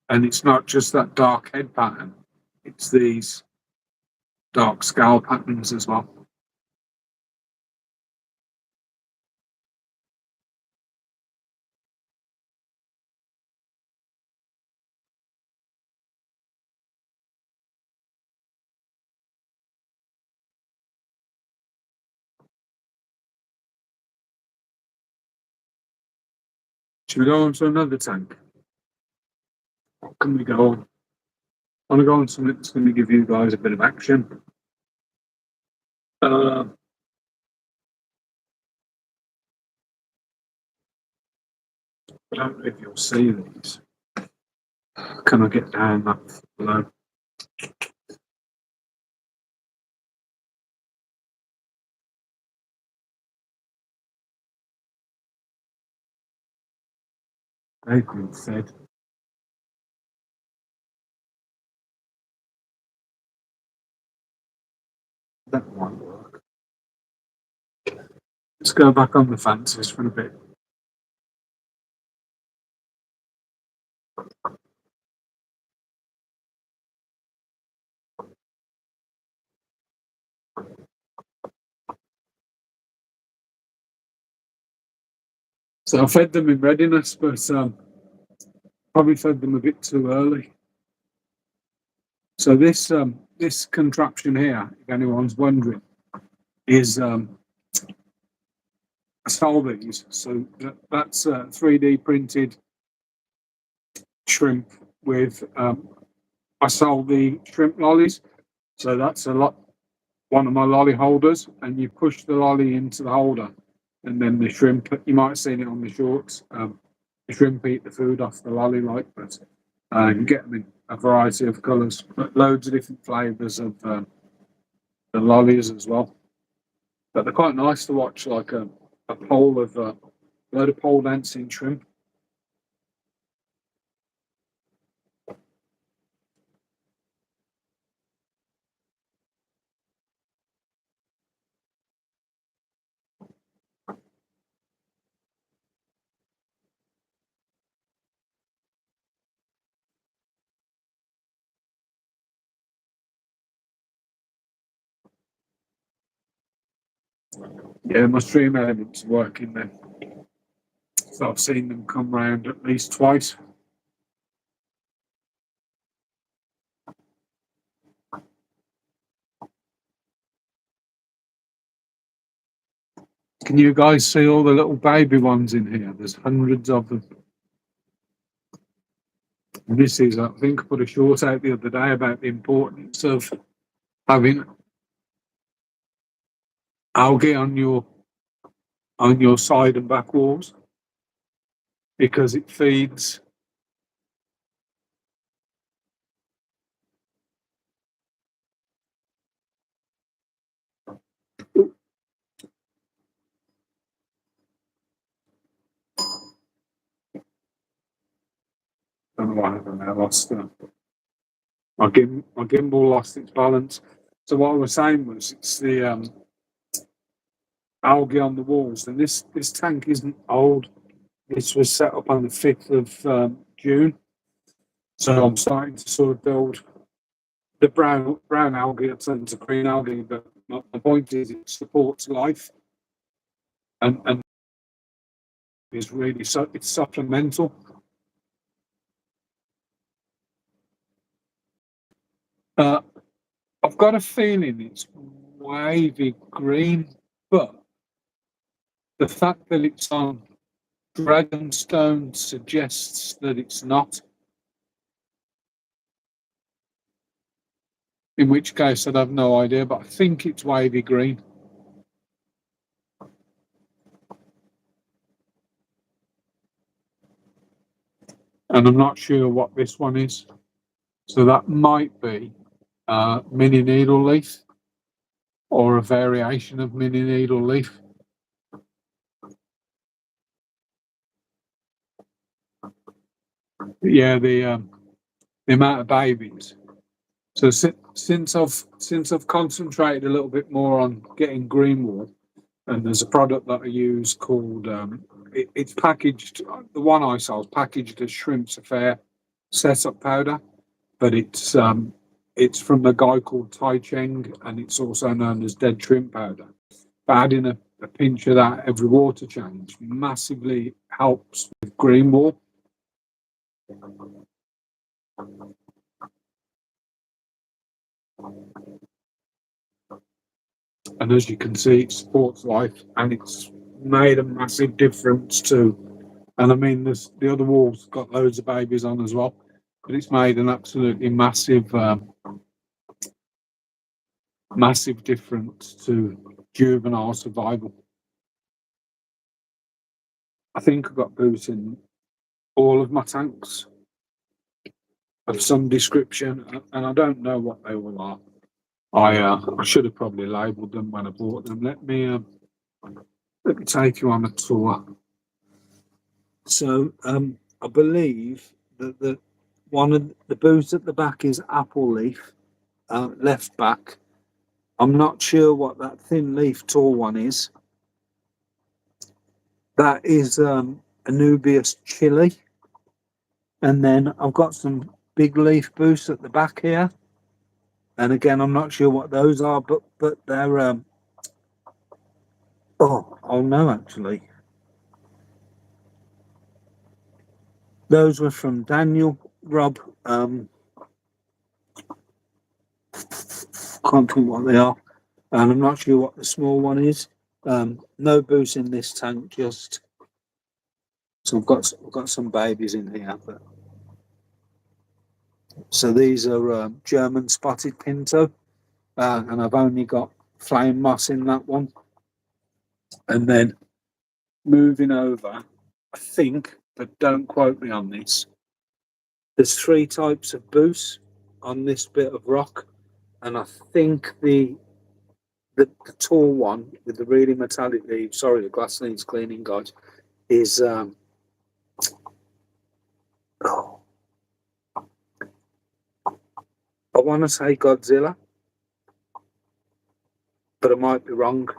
and it's not just that dark head pattern; it's these dark scale patterns as well. Should we go on to another tank? What can we go on? I want to go on something that's going to give you guys a bit of action. I don't know if you'll see these. Can I get down that below? They've been fed. That might work. Let's go back on the fancies for a bit. So I fed them in readiness, but probably fed them a bit too early. So this contraption here, if anyone's wondering, is a Solvings. So that's 3D printed shrimp with I sold the shrimp lollies. So that's one of my lolly holders, and you push the lolly into the holder, and then the shrimp. You might have seen it on the shorts. The shrimp eat the food off the lolly, like, but you get them in a variety of colours, but loads of different flavours of the lollies as well. But they're quite nice to watch, like a pole of a load of pole dancing shrimp. Yeah, my stream elements working then. So I've seen them come round at least twice. Can you guys see all the little baby ones in here? There's hundreds of them. And this is, I think I put a short out the other day about the importance of having algae on your side and back walls, because it feeds don't know what happened there. My gimbal lost its balance. So what I was saying was it's the algae on the walls, and this tank isn't old. This was set up on the 5th of June, so I'm starting to sort of build the brown algae up into green algae. But the point is, it supports life, and is really it's supplemental. I've got a feeling it's wavy green, but the fact that it's on Dragonstone suggests that it's not. In which case, I'd have no idea, but I think it's wavy green. And I'm not sure what this one is. So that might be mini needle leaf or a variation of mini needle leaf. Yeah, the amount of babies. So since I've concentrated a little bit more on getting green wool, and there's a product that I use called it's packaged. The one I sell is packaged as Shrimp's Affair setup powder, but it's from a guy called Tai Cheng, and it's also known as dead shrimp powder. But adding a pinch of that every water change massively helps with green wool. And as you can see, it supports life, and it's made a massive difference too. And I mean, the other wall's got loads of babies on as well, but it's made an absolutely massive difference to juvenile survival. I think I've got boots in all of my tanks of some description, and I don't know what they all are. I should have probably labelled them when I bought them. Let me take you on a tour. So I believe that the one of the boots at the back is apple leaf, left back. I'm not sure what that thin leaf tall one is. That is Anubias chili. And then I've got some big leaf boots at the back here. And again, I'm not sure what those are, but they're oh no, actually. Those were from Daniel Rob. Can't think what they are. And I'm not sure what the small one is. No boots in this tank, just so I've got some babies in here. But so these are German spotted pinto, and I've only got flame moss in that one. And then moving over, I think, but don't quote me on this. There's 3 types of boots on this bit of rock, and I think the tall one with the really metallic leaves. Sorry, the glass needs cleaning, guys. Is I want to say Godzilla, but I might be wrong.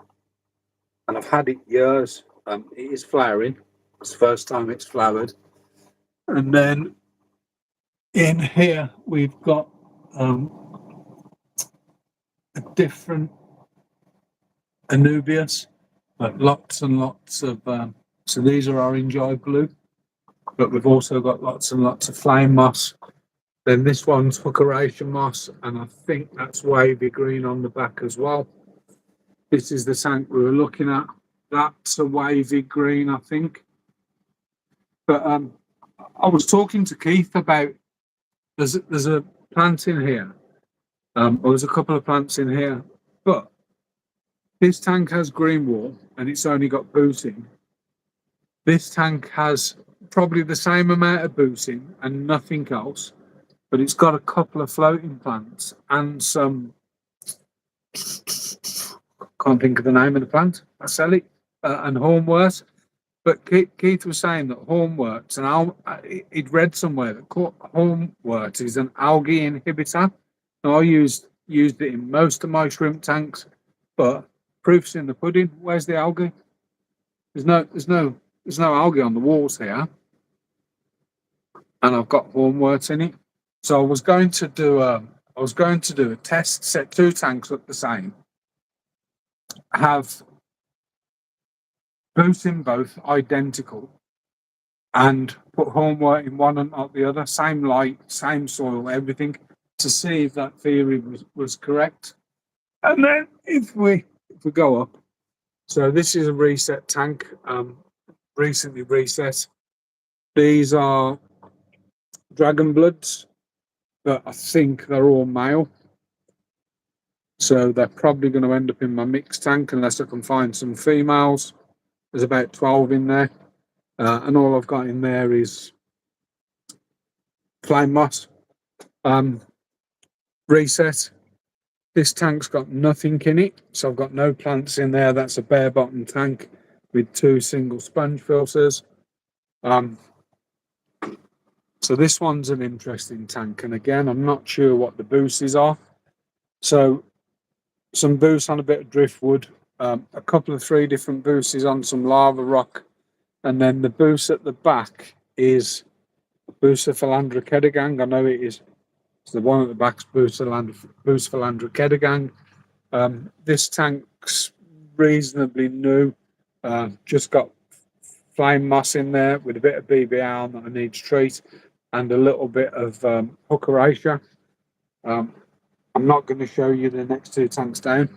And I've had it years. It is flowering. It's the first time it's flowered. And then in here we've got a different Anubias, but lots and lots of. So these are orange eye blue, but we've also got lots and lots of flame moss. Then this one's Hookeration moss, and I think that's wavy green on the back as well. This is the tank we were looking at. That's a wavy green, I think. But I was talking to Keith about there's a plant in here. Or there's a couple of plants in here, but this tank has green wool and it's only got booting. This tank has probably the same amount of booting and nothing else, but it's got a couple of floating plants and some. Can't think of the name of the plant. Acelic and hornwort. But Keith was saying that hornworts and he'd read somewhere that hornwort is an algae inhibitor. Now I used it in most of my shrimp tanks, but proof's in the pudding. Where's the algae? There's no algae on the walls here, and I've got hornworts in it. So I was going to do a test, set two tanks up the same, have boots in both identical, and put hornwort in one and not the other, same light, same soil, everything, to see if that theory was correct. And then if we go up, so this is a reset tank, recently reset. These are dragon bloods, but I think they're all male. So they're probably going to end up in my mixed tank unless I can find some females. There's about 12 in there. And all I've got in there is flame moss. Reset. This tank's got nothing in it, so I've got no plants in there. That's a bare bottom tank with two single sponge filters. So this one's an interesting tank, and again, I'm not sure what the boosters are. So some boosts on a bit of driftwood, a couple of three different boosters on some lava rock, and then the boost at the back is Booster Philandra Kedagang. I know it is. It's the one at the back's Booster Philandra Kedagang. This tank's reasonably new. Just got flame moss in there with a bit of BBR that I need to treat, and a little bit of hooker Asia. I'm not going to show you the next two tanks down.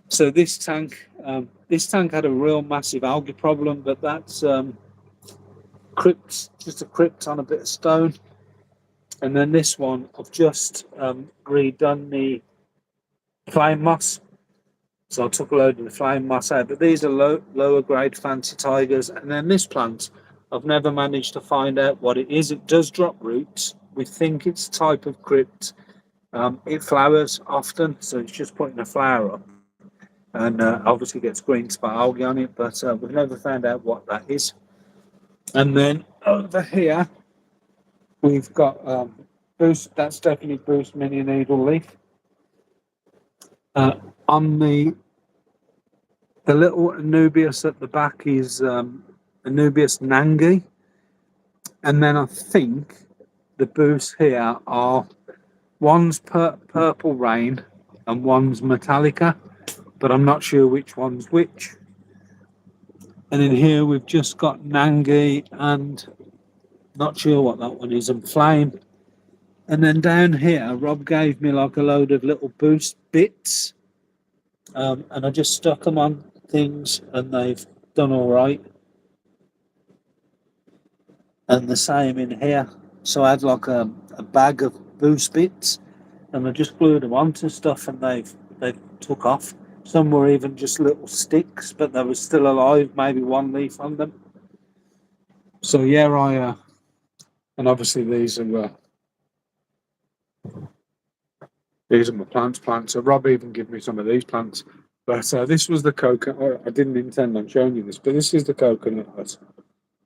So this tank had a real massive algae problem, but that's just a crypt on a bit of stone. And then this one, I've just redone the flame moss. So I took a load of the flame moss out, but these are lower grade fancy tigers. And then this plant, I've never managed to find out what it is. It does drop roots. We think it's a type of crypt. It flowers often, so it's just putting a flower up. And obviously gets green spot algae on it, but we've never found out what that is. And then over here, we've got Boost. That's definitely Boost Mini Needle Leaf. On the little Anubias at the back is Anubias Nangi. And then I think the boosts here are one's Purple Rain and one's Metallica, but I'm not sure which one's which. And in here we've just got Nangi and not sure what that one is, and Flame. And then down here, Rob gave me like a load of little boost bits, and I just stuck them on things, and they've done all right. And the same in here. So I had like a bag of boost bits, and I just glued them onto stuff, and they've took off. Some were even just little sticks, but they were still alive, maybe one leaf on them. So yeah, and obviously these are my plants. So Rob even gave me some of these plants. But this was the coconut. I didn't intend on showing you this, but this is the coconut hut.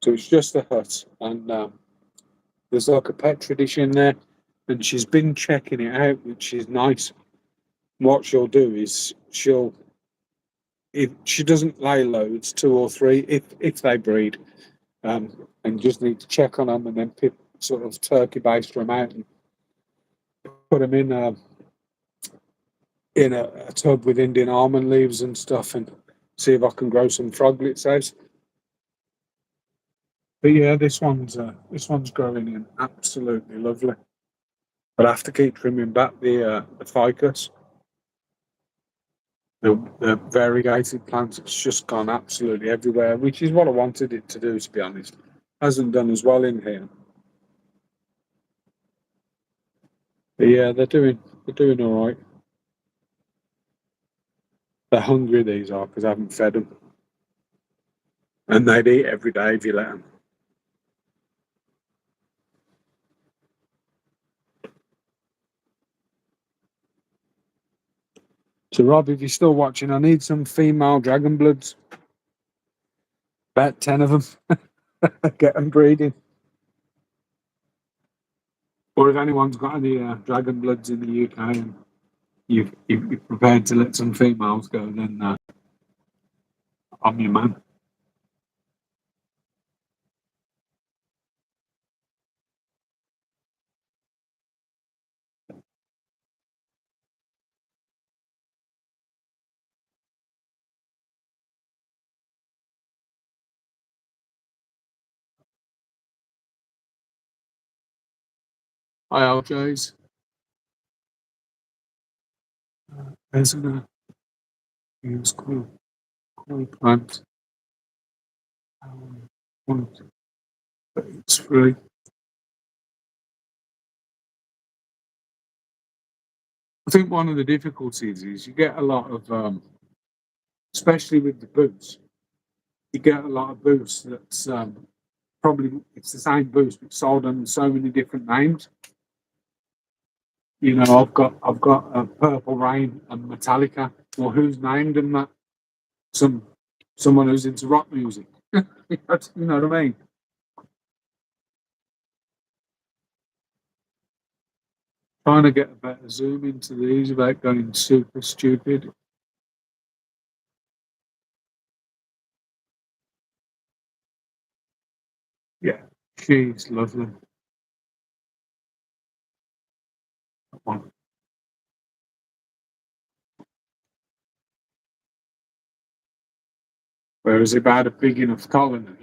So it's just a hut, and there's like a petri dish in there, and she's been checking it out, which is nice. What she'll do is if she doesn't lay loads, two or three, if they breed, and just need to check on them, and then sort of turkey baster them out and put them in a tub with Indian almond leaves and stuff, and see if I can grow some froglets out. But yeah, this one's growing in absolutely lovely. But I have to keep trimming back the ficus. The variegated plants, it's just gone absolutely everywhere, which is what I wanted it to do, to be honest. Hasn't done as well in here. But yeah, they're doing all right. They're hungry, these are, because I haven't fed them. And they'd eat every day if you let them. So Rob, if you're still watching, I need some female dragon bloods. About 10 of them. Get them breeding. Or if anyone's got any dragon bloods in the UK and you're prepared to let some females go, then I'm your man. Hi, LJs. There's a use cool plant. Um, it's free. I think one of the difficulties is you get a lot of, especially with the boots, you get a lot of boots that's probably it's the same boots but sold under so many different names. You know, I've got a Purple Rain and Metallica. Well, who's named them that? Some someone who's into rock music. You know what I mean? Trying to get a better zoom into these without going super stupid. Yeah, she's lovely. That one. Whereas if I had a big enough colony,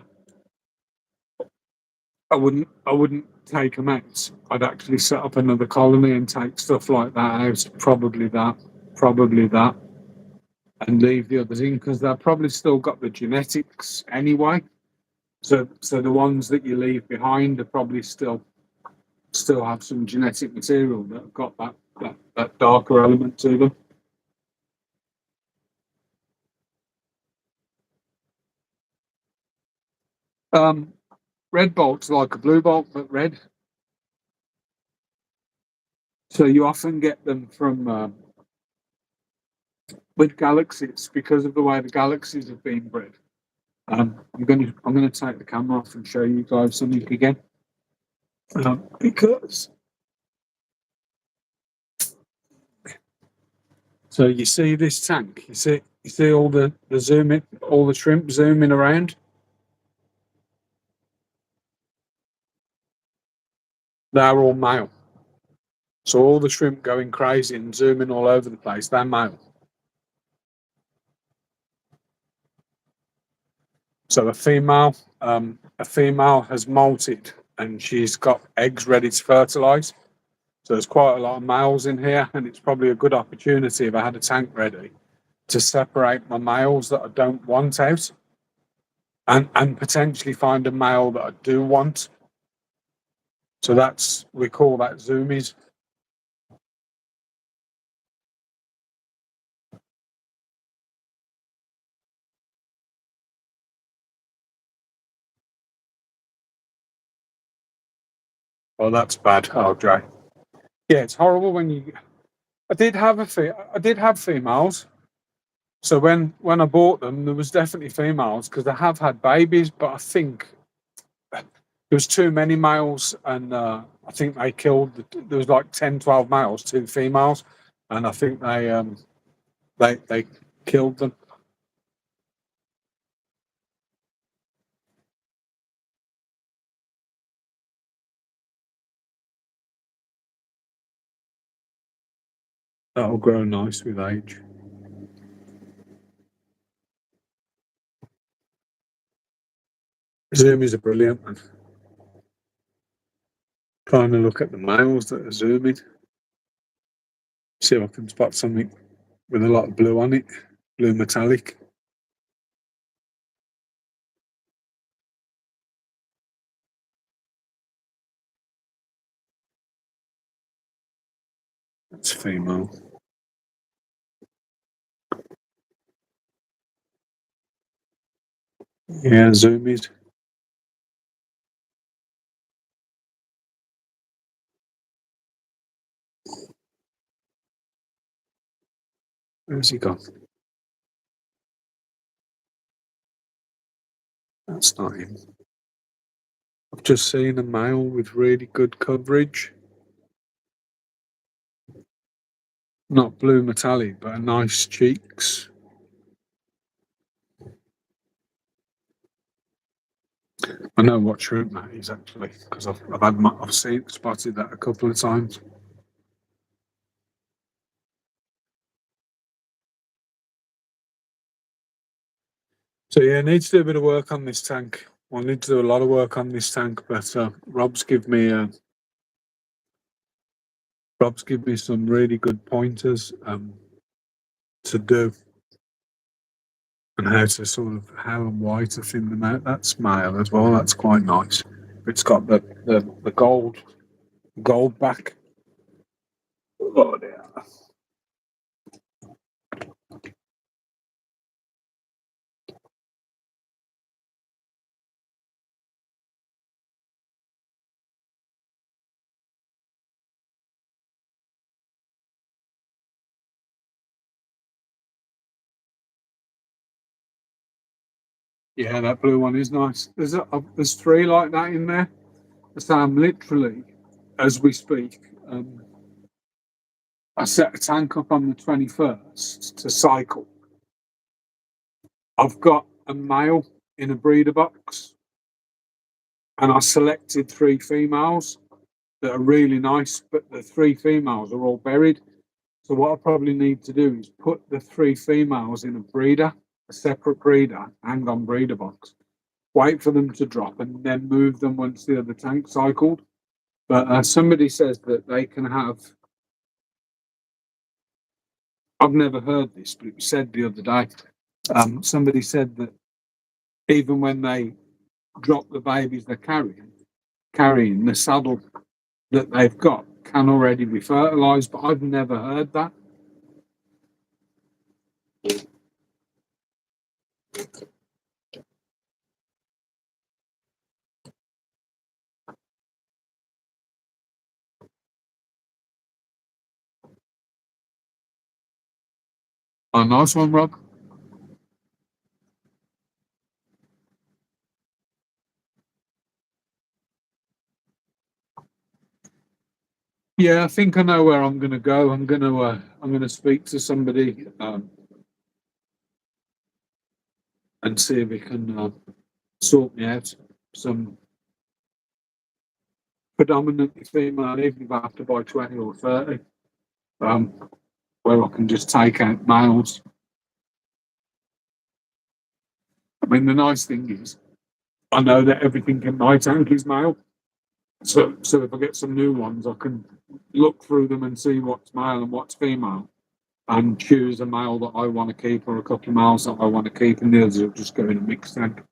I wouldn't take them out. I'd actually set up another colony and take stuff like that out. Probably that, and leave the others in because they've probably still got the genetics anyway. So the ones that you leave behind are probably still have some genetic material that have got that darker element to them. Um, Red bolt's like a blue bolt but red. So you often get them from with galaxies because of the way the galaxies have been bred. I'm gonna take the camera off and show you guys something again because so you see this tank, you see all the zooming, all the shrimp zooming around. They're all male. So all the shrimp going crazy and zooming all over the place, they're male. So a female has molted and she's got eggs ready to fertilise. So there's quite a lot of males in here, and it's probably a good opportunity if I had a tank ready to separate my males that I don't want out, and potentially find a male that I do want. So that's we call that zoomies. Oh, that's bad. Oh, Jay. Yeah, it's horrible when you. I did have females. So when I bought them, there was definitely females because I have had babies, but I think there was too many males, and I think they killed. There was like 10, 12 males, two females, and I think they killed them. That'll grow nice with age. Zoomies are brilliant, man. Trying to look at the males that are zooming, see if I can spot something with a lot of blue on it, blue metallic. That's female. Yeah, zoomies. Where's he gone? That's not him. I've just seen a male with really good coverage. Not blue metallic, but a nice cheeks. I know what shrimp that is actually, because I've spotted that a couple of times. So yeah, needs to do a bit of work on this tank. Well, I need to do a lot of work on this tank, but Rob's give me some really good pointers to do, and how to sort of how and why to thin them out. That smile as well. That's quite nice. It's got the gold back. Oh dear. Yeah, that blue one is nice. There's three like that in there. So I'm literally, as we speak, I set a tank up on the 21st to cycle. I've got a male in a breeder box, and I selected three females that are really nice, but the three females are all buried. So what I probably need to do is put the three females in a breeder, a separate breeder, hang on breeder box, wait for them to drop, and then move them once the other tank cycled. But somebody says that they can have. I've never heard this, but it was said the other day. Somebody said that even when they drop the babies they're carrying the saddle that they've got can already be fertilised. But I've never heard that. Oh, nice one, Rob. Yeah, I think I know where I'm going to go. I'm going to speak to somebody and see if he can sort me out some predominantly female, even if I have to buy 20 or 30, um, where I can just take out males. I mean, the nice thing is, I know that everything in my tank is male. So if I get some new ones, I can look through them and see what's male and what's female, and choose a male that I want to keep or a couple of males that I want to keep, and the others will just go in a mixed tank.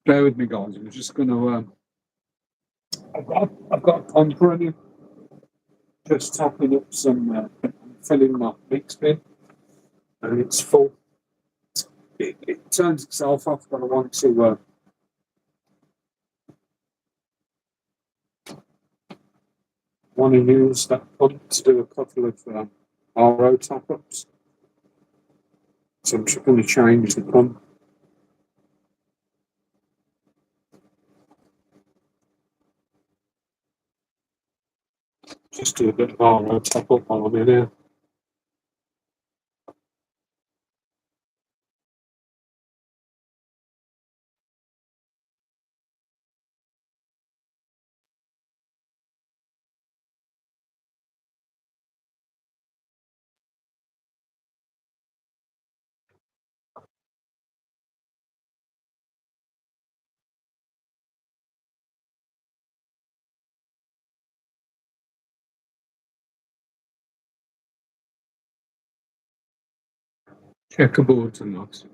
Bear with me, guys. I'm just going to. I've got a pump running, just topping up some, filling my mix bin, and it's full. It turns itself off, but I want to use that pump to do a couple of RO top ups. So I'm just going to change the pump. Just do a bit of RO top up while I'm in here. Checkerboards and that.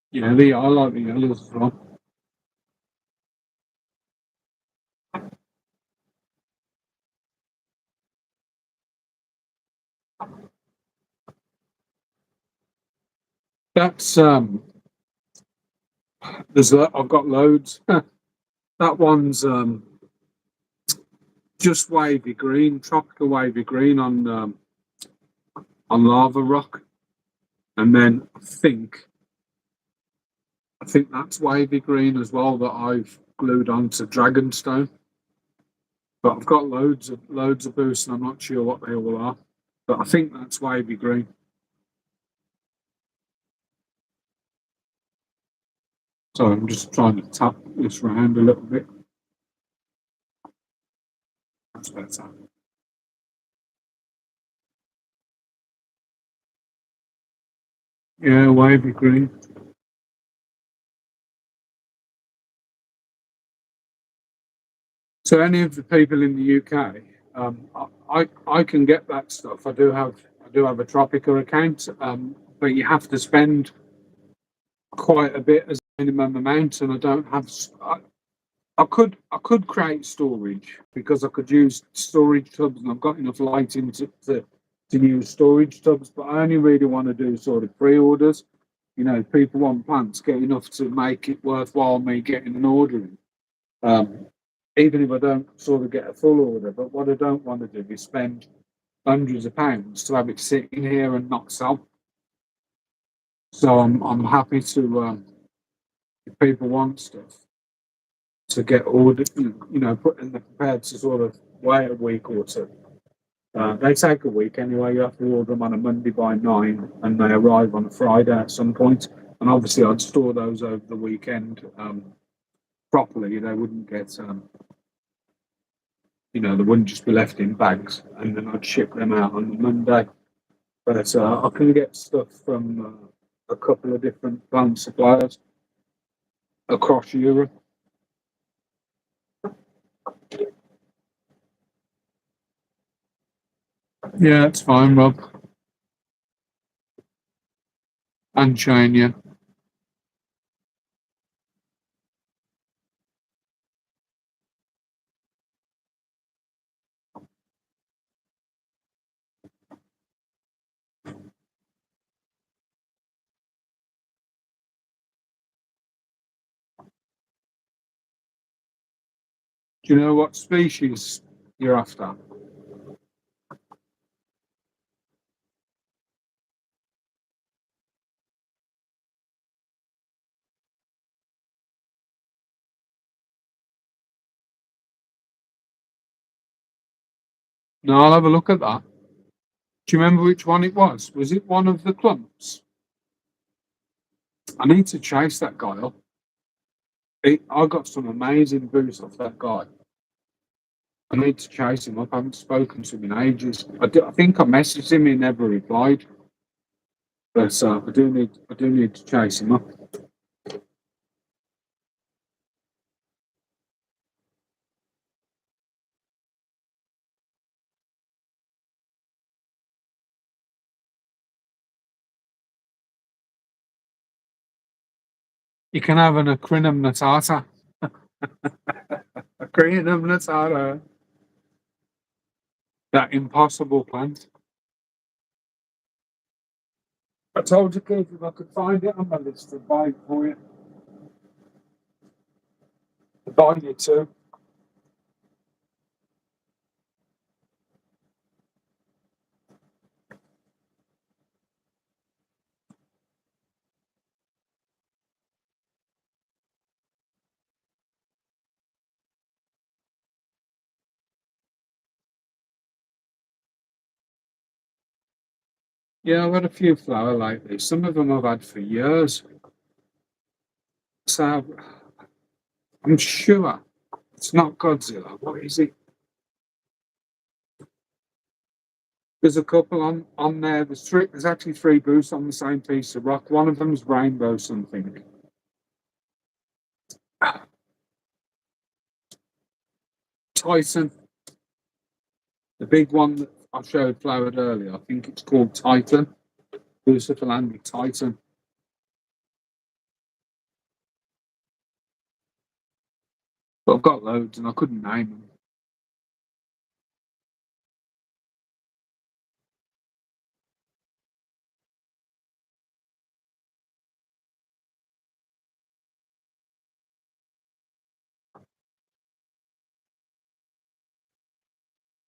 Yeah, I like the yellows as well. That's I've got loads. That one's just wavy green, tropical wavy green on lava rock, and then I think that's wavy green as well that I've glued onto dragonstone. But I've got loads of boosts, and I'm not sure what they all are. But I think that's wavy green. So I'm just trying to tap this round a little bit. That's better. Yeah, wavy green. So any of the people in the UK, I can get that stuff. I do have a Tropica account, but you have to spend quite a bit as a minimum amount, and I don't have. I could create storage because I could use storage tubs, and I've got enough lighting to use storage tubs. But I only really want to do sort of pre-orders. If people want plants, get enough to make it worthwhile me getting an order in. Um, Even if I don't sort of get a full order. But what I don't want to do is spend hundreds of pounds to have it sitting here and not sell. So I'm happy to if people want stuff to get ordered, put in the prepared to sort of wait a week or two. They take a week anyway. You have to order them on a Monday by 9, and they arrive on a Friday at some point. And obviously, I'd store those over the weekend properly. They wouldn't get they wouldn't just be left in bags, and then I'd ship them out on the Monday. But I can get stuff from a couple of different plant suppliers across Europe. Yeah, it's fine, Rob. And Shane, yeah. Do you know what species you're after? No, I'll have a look at that. Do you remember which one it was? Was it one of the clumps? I need to chase that guy up. I got some amazing boots off that guy. I need to chase him up. I haven't spoken to him in ages. I think I messaged him. He never replied. But I do need to chase him up. You can have an acrinum natata. Acrinum natata. That impossible plant. I told you, Keith, if I could find it on my list to buy it for you. To buy you too. Yeah, I've had a few flower lately. Some of them I've had for years. So I'm sure it's not Godzilla. What is it? There's a couple on there. There's three. There's actually three booths on the same piece of rock. One of them's rainbow something. Titan, the big one that I showed flowered earlier. I think it's called Titan. Lucifer Titan. But I've got loads and I couldn't name them.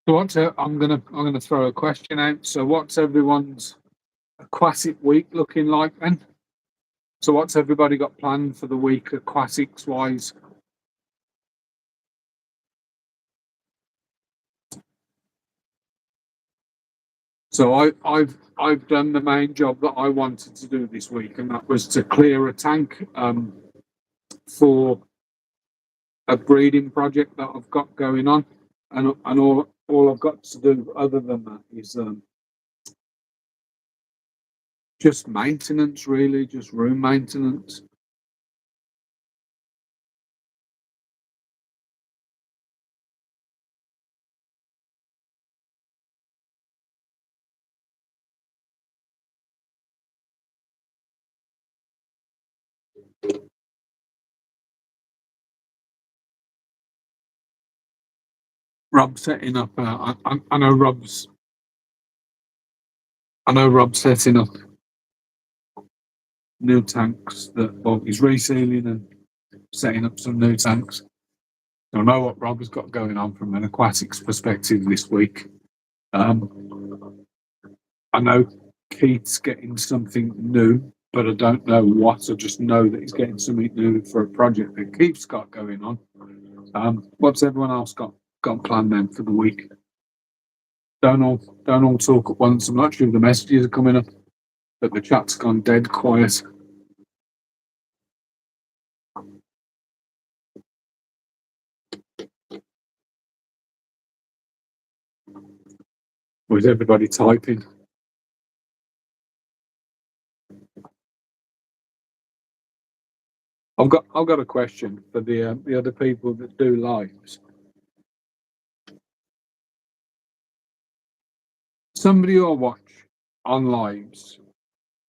So I'm gonna throw a question out. So what's everyone's aquatic week looking like then? So what's everybody got planned for the week aquatics wise? So I've done the main job that I wanted to do this week, and that was to clear a tank for a breeding project that I've got going on, and all I've got to do other than that is just maintenance, really, just room maintenance. Rob setting up. I know Rob's setting up new tanks that well, he's resealing and setting up some new tanks. I know what Rob has got going on from an aquatics perspective this week. I know Keith's getting something new, but I don't know what. I just know that he's getting something new for a project that Keith's got going on. What's everyone else got planned then for the week? Don't all talk at once. I'm not sure if the messages are coming up, but the chat's gone dead quiet. Or is everybody typing? I've got a question for the other people that do lives. Somebody who I watch on lives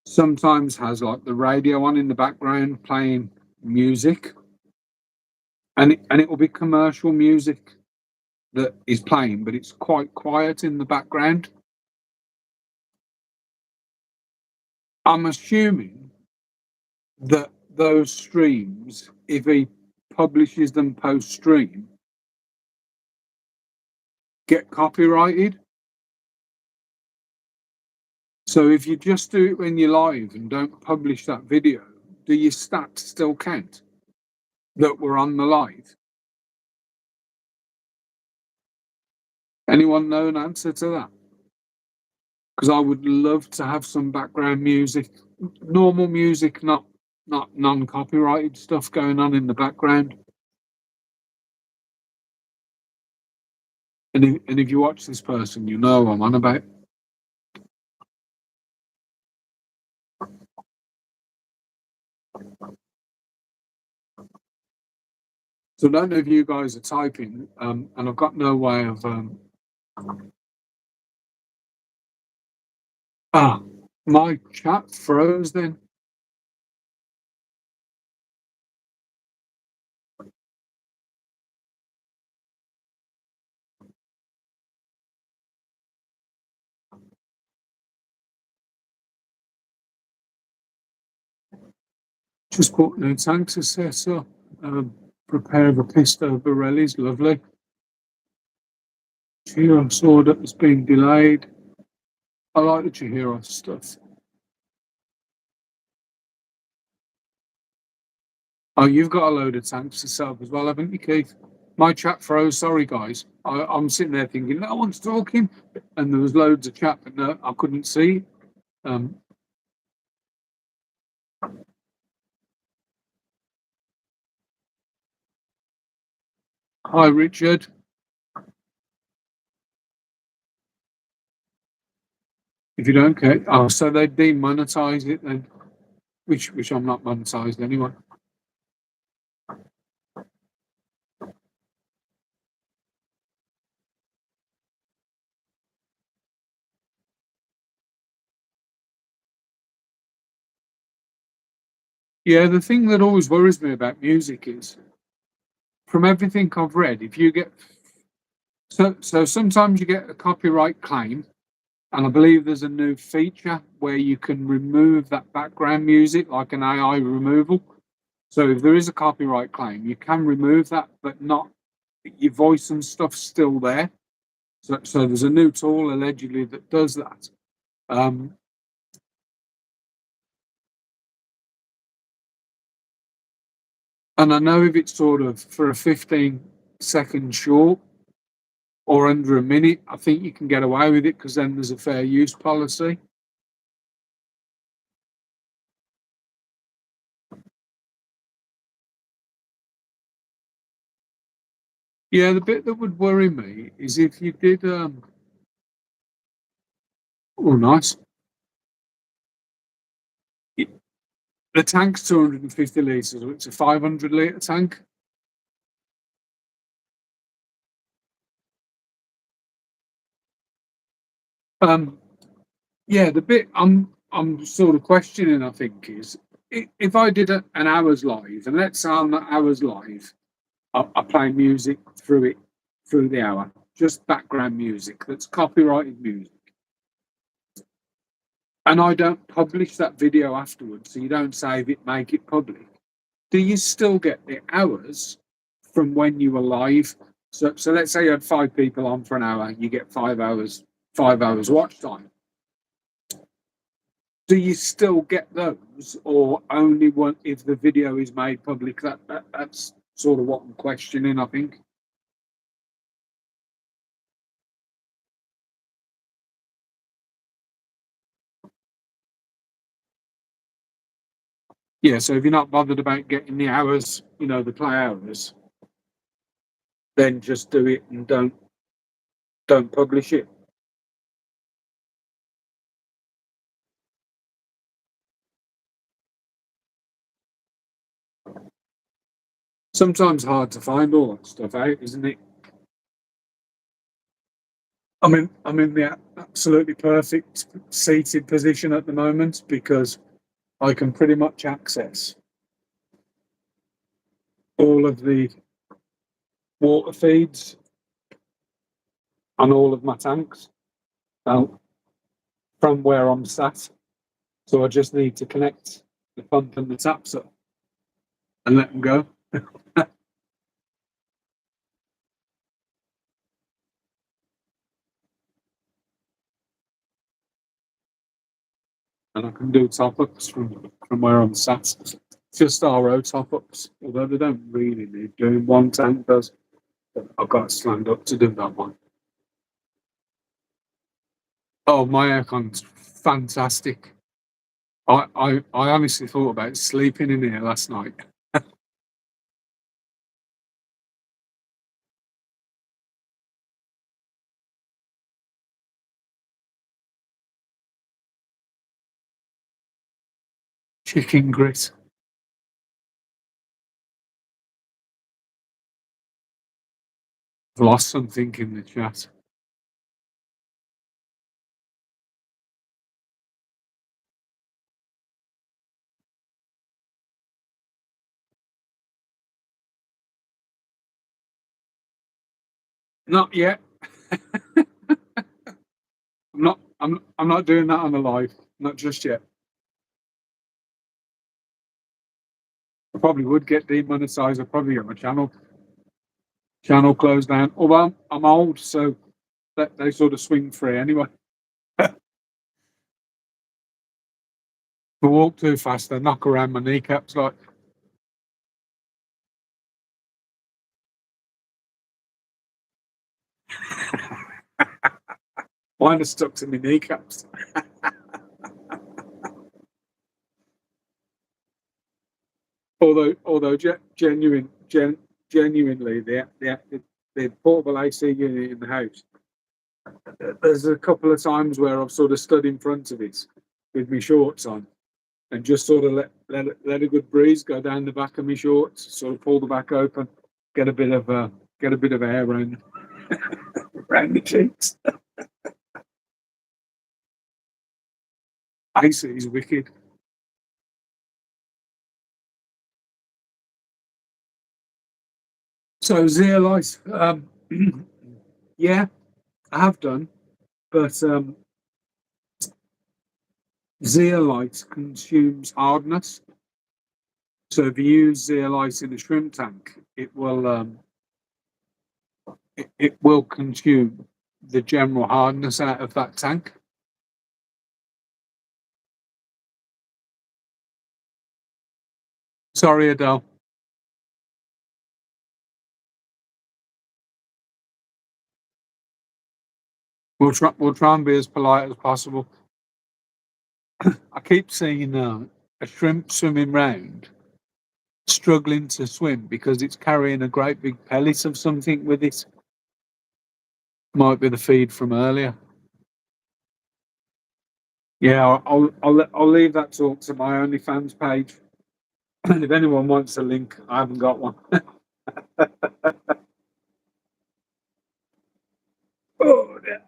sometimes has like the radio on in the background playing music, and it will be commercial music that is playing, but it's quite quiet in the background. I'm assuming that those streams, if he publishes them post stream, get copyrighted. So if you just do it when you're live and don't publish that video, do your stats still count that were on the live? Anyone know an answer to that? Because I would love to have some background music, normal music, not non-copyrighted stuff going on in the background. And if you watch this person, you know what I'm on about. So I don't know if you guys are typing, and I've got no way of. My chat froze then. Just bought new tanks to set up. Prepare the Pisto Borelli's, lovely. Chihiro sword that has been delayed. I like the Chihiro stuff. Oh, you've got a load of tanks to set up as well, haven't you, Keith? My chat froze. Sorry, guys. I'm sitting there thinking no one's talking, and there was loads of chat, but no, I couldn't see. Um, Hi, Richard. If you don't care, oh, so they demonetize it then, which I'm not monetized anyway. Yeah, the thing that always worries me about music is, from everything I've read, if you get so sometimes you get a copyright claim, and I believe there's a new feature where you can remove that background music, like an AI removal. So if there is a copyright claim, you can remove that, but not your voice and stuff's still there. So there's a new tool allegedly that does that. Um, and I know if it's sort of for a 15-second short or under a minute, I think you can get away with it because then there's a fair use policy. Yeah, the bit that would worry me is if you did, oh, nice. The tank's 250 litres, it's a 500 litre tank. Um, yeah, the bit I'm sort of questioning, I think, is if I did an hour's live, and let's say on that hour's live, I play music through it, through the hour, just background music that's copyrighted music, and I don't publish that video afterwards, so you don't save it, make it public. Do you still get the hours from when you were live? So let's say you had 5 people on for an hour, you get 5 hours, 5 hours watch time. Do you still get those, or only one if the video is made public? That's sort of what I'm questioning, I think. Yeah, so if you're not bothered about getting the hours, the play hours, then just do it and don't publish it. Sometimes hard to find all that stuff out, isn't it? I'm in the absolutely perfect seated position at the moment because I can pretty much access all of the water feeds on all of my tanks from where I'm sat. So I just need to connect the pump and the taps up and let them go. And I can do top ups from where I'm sat. Just RO top ups, although they don't really need doing. One tank does. But I've got to stand up to do that one. Oh, my aircon's fantastic. I honestly thought about sleeping in here last night. Chicken grit. I've lost something in the chat. Not yet. I'm not doing that on the live. Not just yet. I probably would get demonetized. I'd probably get my channel closed down. Although I'm old, so they sort of swing free anyway. If I walk too fast, they knock around my kneecaps like mine are stuck to my kneecaps. Although genuinely, the portable AC unit in the house, there's a couple of times where I've sort of stood in front of it with my shorts on and just sort of let a good breeze go down the back of my shorts, sort of pull the back open, get a bit of air around the cheeks. AC is wicked. So zeolite, yeah, I have done, but zeolite consumes hardness. So if you use zeolite in a shrimp tank, it will consume the general hardness out of that tank. Sorry, Adele. We'll try and be as polite as possible. I keep seeing a shrimp swimming round, struggling to swim because it's carrying a great big pellet of something with it. Might be the feed from earlier. Yeah, I'll leave that talk to my OnlyFans page. If anyone wants a link, I haven't got one. Oh, dear.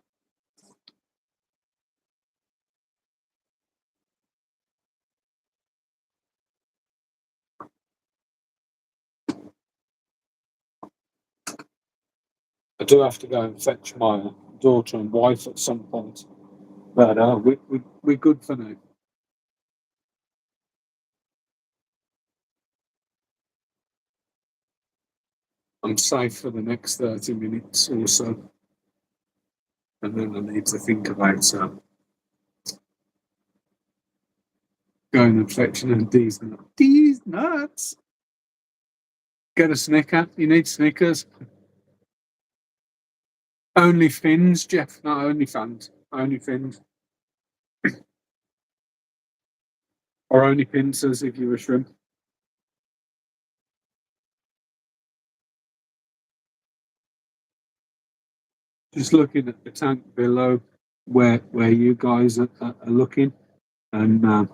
I do have to go and fetch my daughter and wife at some point, but we're good for now. I'm safe for the next 30 minutes or so, and then I need to think about going and fetching these nuts. Get a Snicker. You need Snickers. Only fins, Jeff, not only fans. Only fins. Or only pincers if you're a shrimp. Just looking at the tank below where you guys are looking, and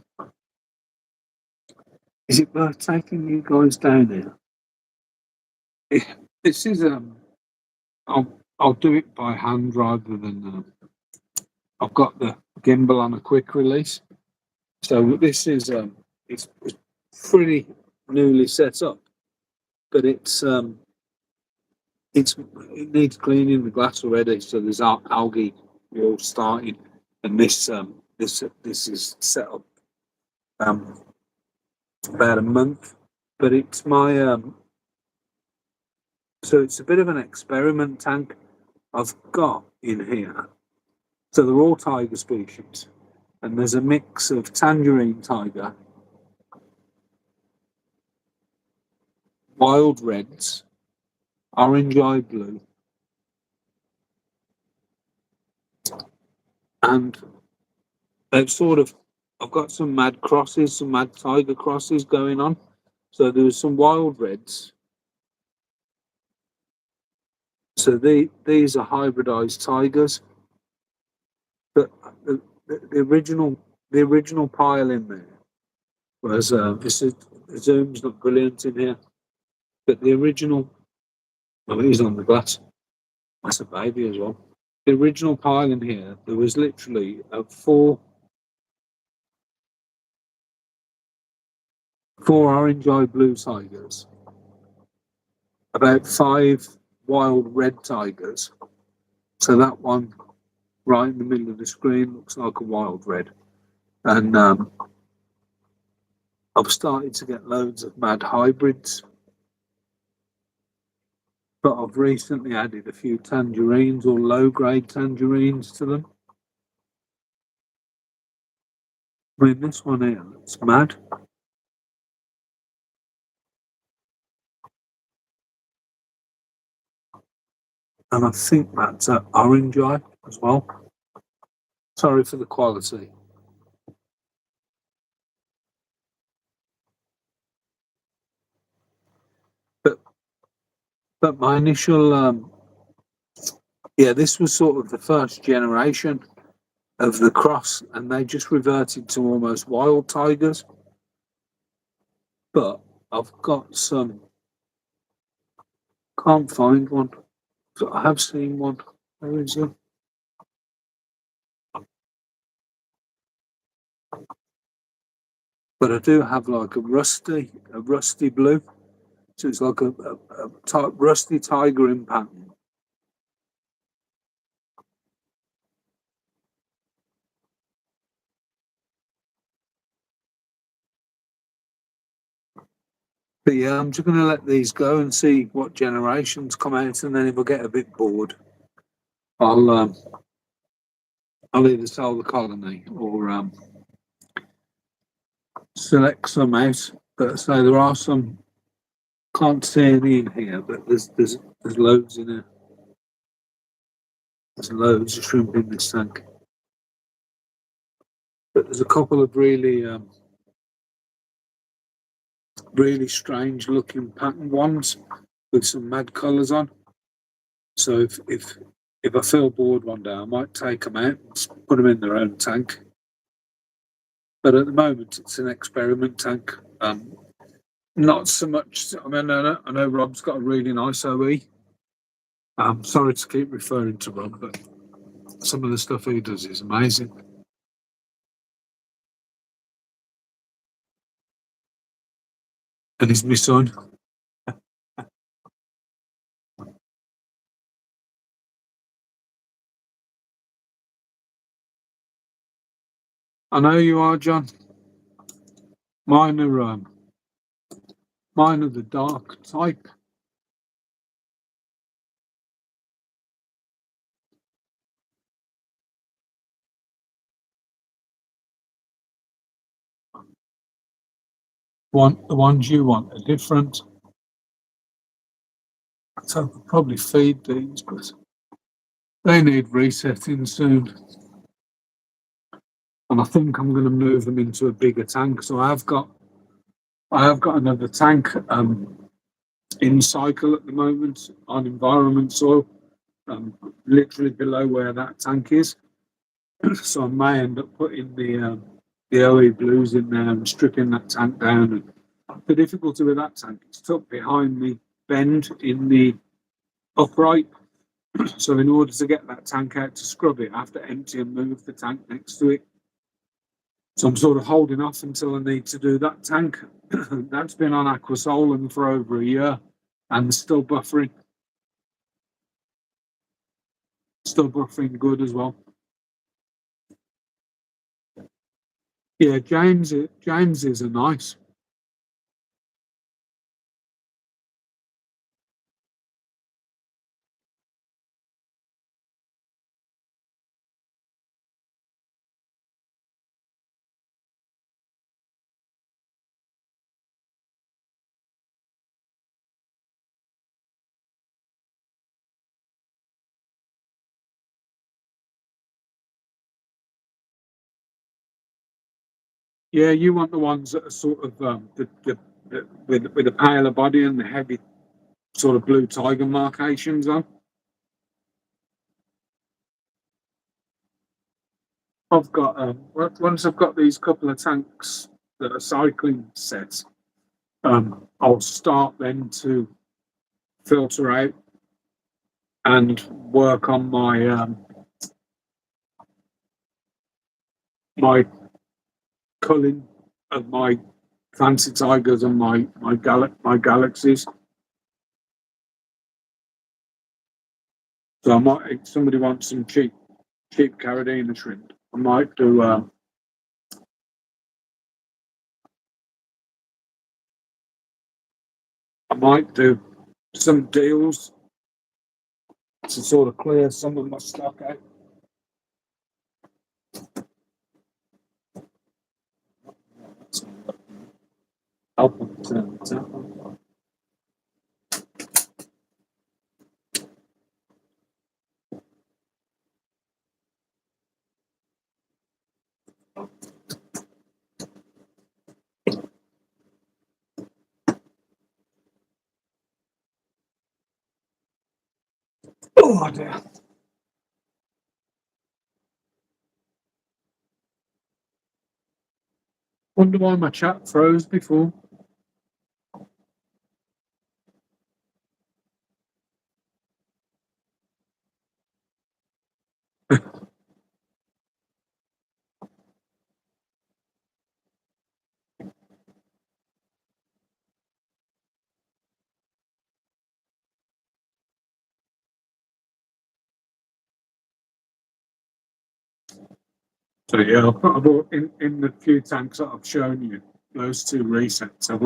is it worth taking you guys down there? This is I'll do it by hand rather than I've got the gimbal on a quick release. So this is it's pretty newly set up, but it needs cleaning the glass already. So there's algae all starting, and this is set up um, about a month. But it's my so it's a bit of an experiment tank I've got in here. So they're all tiger species, and there's a mix of tangerine tiger, wild reds, orange eye blue, and they've sort of. I've got some mad crosses, some mad tiger crosses going on. So there's some wild reds. So these are hybridized tigers. But the original pile in there was the zoom's not brilliant in here, but the original. Oh, he's on the glass. That's a baby as well. The original pile in here, there was literally four orange eye blue tigers, about five wild red tigers. So that one right in the middle of the screen looks like a wild red. And I've started to get loads of mad hybrids, but I've recently added a few tangerines or low grade tangerines to them. I mean, this one here looks mad. And I think that's an orange eye as well. Sorry for the quality. But my initial, yeah, this was sort of the first generation of the cross, and they just reverted to almost wild tigers. But I've got some, can't find one. So I have seen one. Where is it? But I do have like a rusty blue. So it's like a rusty tiger in pattern. But yeah, I'm just going to let these go and see what generations come out, and then if I get a bit bored, I'll um, I'll either sell the colony or select some out. But so there are some. Can't see any in here, but there's loads in here. There's loads of shrimp in this tank. But there's a couple of really strange looking pattern ones with some mad colours on. So if I feel bored one day, I might take them out and put them in their own tank. But at the moment, it's an experiment tank. Not so much. I mean, I know Rob's got a really nice OE. I'm sorry to keep referring to Rob, but some of the stuff he does is amazing. And he's my son. I know you are, John. Mine are mine are the dark type. The ones you want are different. So I could probably feed these, but they need resetting soon. And I think I'm going to move them into a bigger tank. So I have got another tank in cycle at the moment on environment soil, literally below where that tank is. So I may end up putting the OE blues in there and stripping that tank down. And the difficulty with that tank, it's tucked behind the bend in the upright. So in order to get that tank out to scrub it, I have to empty and move the tank next to it. So I'm sort of holding off until I need to do that tank. That's been on Aquasolan for over a year and still buffering good as well. Yeah, James is a nice. Yeah, you want the ones that are sort of with the paler body and the heavy sort of blue tiger markations on. I've got once I've got these couple of tanks that are cycling sets, I'll start then to filter out and work on my culling of my fancy tigers and my galaxies. So I might, if somebody wants some cheap Carolina shrimp, I might do some deals to sort of clear some of my stock out. Help them turn the tap on. Oh dear. Wonder why my chat froze before. So yeah, in the few tanks that I've shown you, those two resets, I've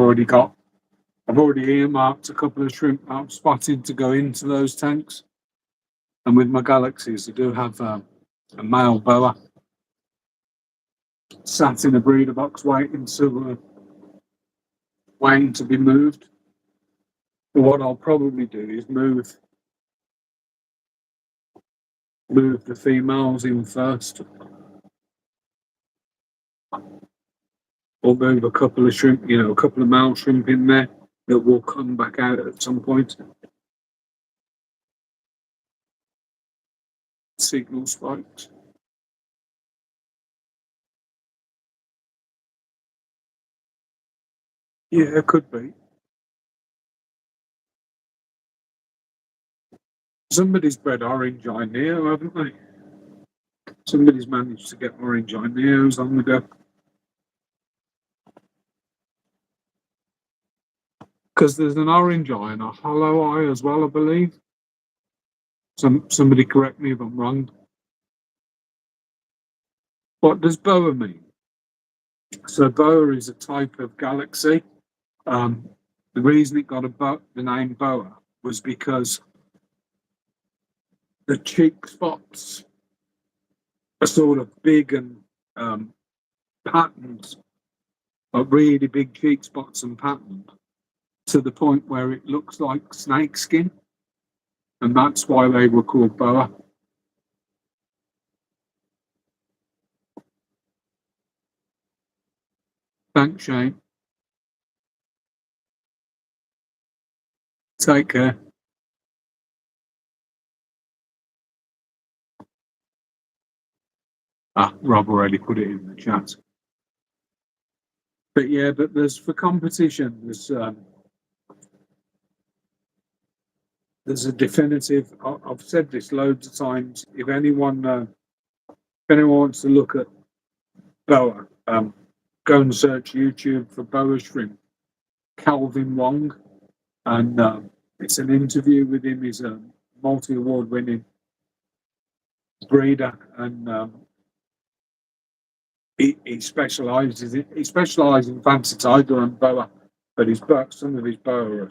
already earmarked a couple of shrimp that I've spotted to go into those tanks. And with my galaxies, I do have a male boa sat in a breeder box waiting to be moved. But what I'll probably do is move the females in first, or move a couple of shrimp, a couple of male shrimp in there that will come back out at some point. Signal spikes. Yeah, it could be. Somebody's bred orange Ineo, haven't they? Somebody's managed to get orange Ineos on the go. Because there's an orange eye and a hollow eye as well, I believe. Somebody correct me if I'm wrong. What does boa mean? So boa is a type of galaxy. Um, the reason it got the name boa was because the cheek spots are sort of big and patterned, like really big cheek spots and patterned, to the point where it looks like snake skin, and that's why they were called boa. Thanks, Shane. Take care. Rob already put it in the chat. But yeah, but there's for competition. There's a definitive. I've said this loads of times. If anyone wants to look at boa, go and search YouTube for boa shrimp. Calvin Wong, and it's an interview with him. He's a multi-award winning breeder, and he specialises in fancy tiger and boa, but some of his boa are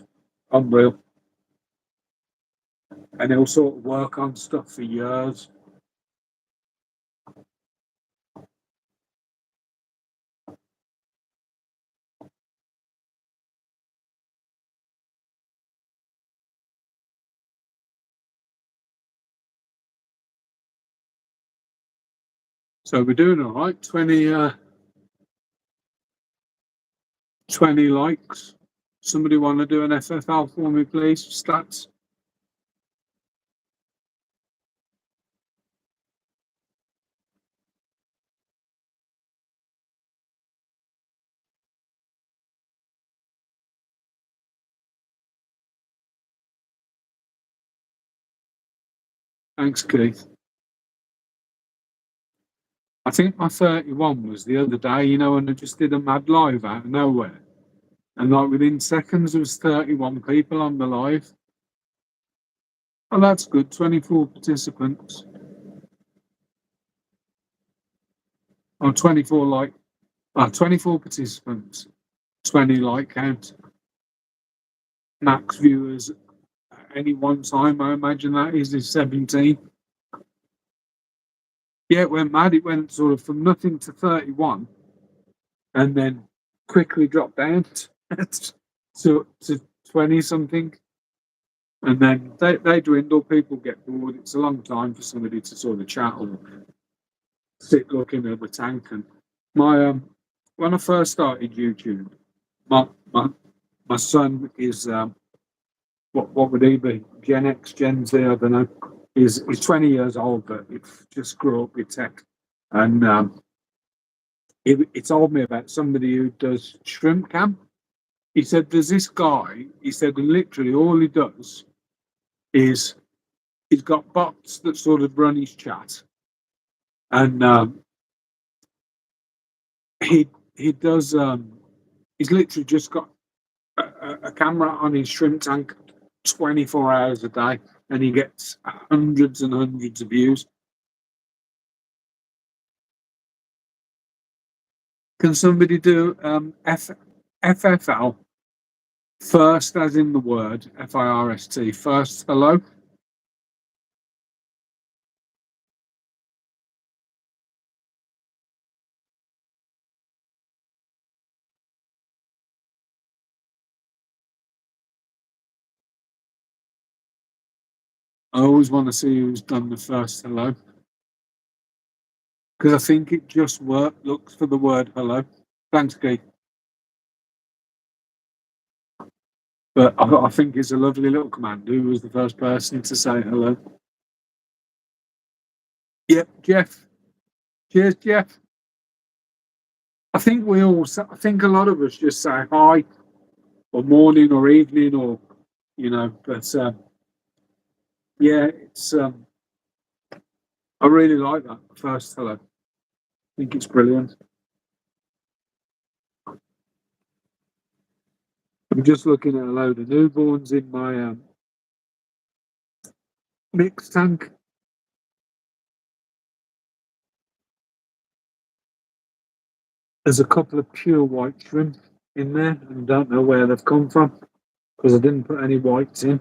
unreal, and he'll sort of work on stuff for years. So we're doing all right. 20 likes. Somebody want to do an FFL for me, please? Stats. Thanks, Keith. I think my 31 was the other day, and I just did a mad live out of nowhere. And like within seconds, there was 31 people on the live. Oh, that's good. 24 participants. Oh, 24 participants. 20 like count. Max viewers at any one time, I imagine that is 17. Yeah, it went mad. It went sort of from nothing to 31 and then quickly dropped down to 20 something. And then they dwindle, people get bored. It's a long time for somebody to sort of chat or sit looking at the tank. And my when I first started YouTube, my son is what would he be? Gen X, Gen Z, I don't know. He's 20 years old, but he just grew up with tech. And he told me about somebody who does shrimp cam. He said, there's this guy, he said, literally all he does is he's got bots that sort of run his chat. And he does, he's literally just got a camera on his shrimp tank 24 hours a day, and he gets hundreds and hundreds of views. Can somebody do FFL first, as in the word FIRST, first hello? I always want to see who's done the first hello because I think it just looks for the word hello. Thanks, Keith. But I think it's a lovely little command. Who was the first person to say hello? Yep, Jeff. Cheers, Jeff. I think I think a lot of us just say hi or morning or evening or, but yeah, it's, I really like that first hello. I think it's brilliant. I'm just looking at a load of newborns in my mix tank. There's a couple of pure white shrimp in there, and I don't know where they've come from because I didn't put any whites in.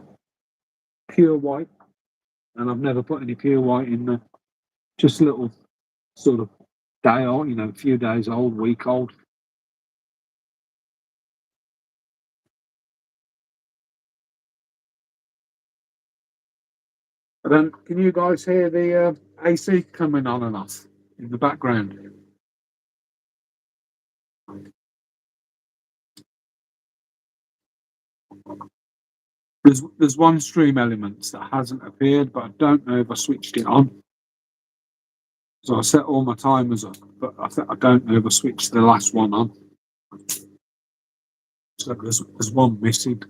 Pure white, and I've never put any pure white in there. Just little sort of day old, a few days old, week old. And then, can you guys hear the AC coming on and off in the background? There's one stream element that hasn't appeared, but I don't know if I switched it on. So I set all my timers up, but I don't know if I switched the last one on. So there's one missing.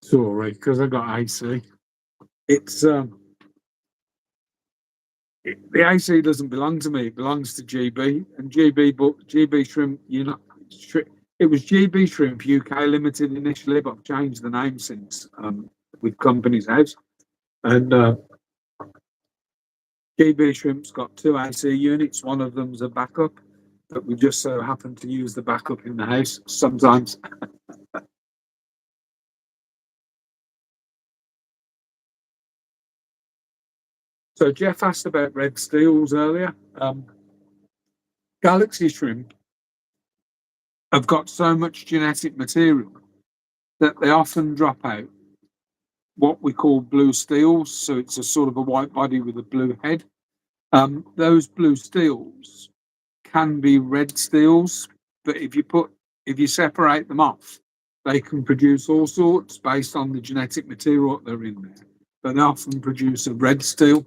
Sorry, because I got AC. It's the AC doesn't belong to me. It belongs to GB and GB. But GB Shrimp, it was GB Shrimp UK Limited initially, but I've changed the name since with Company's House. And GB Shrimp's got two AC units. One of them's a backup, but we just so happen to use the backup in the house sometimes. So Jeff asked about red steels earlier. Galaxy shrimp have got so much genetic material that they often drop out what we call blue steels. So it's a sort of a white body with a blue head. Those blue steels can be red steels, but if you separate them off, they can produce all sorts based on the genetic material that they're in there. But they often produce a red steel.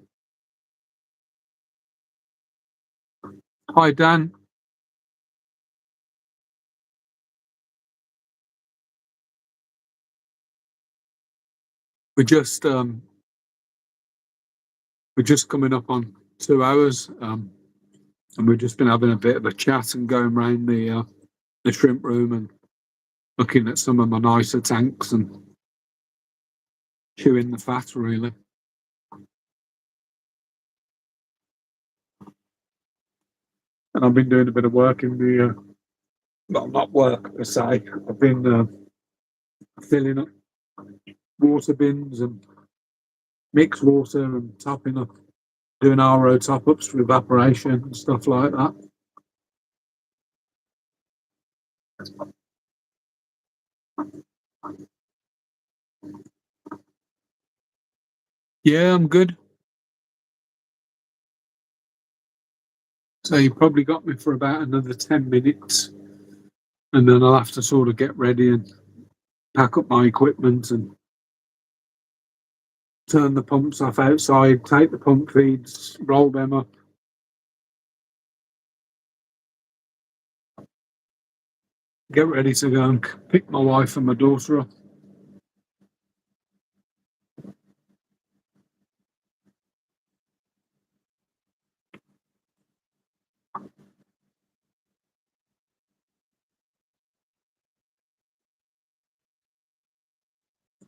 Hi, Dan. We're just um, we're just coming up on 2 hours, and we've just been having a bit of a chat and going around the shrimp room and looking at some of my nicer tanks and chewing the fat, really. And I've been doing a bit of work in the, well, not work per se. I've been filling up water bins and mixed water and topping up, doing RO top ups for evaporation and stuff like that. Yeah, I'm good. So you probably got me for about another 10 minutes, and then I'll have to sort of get ready and pack up my equipment and turn the pumps off outside, take the pump feeds, roll them up, get ready to go and pick my wife and my daughter up.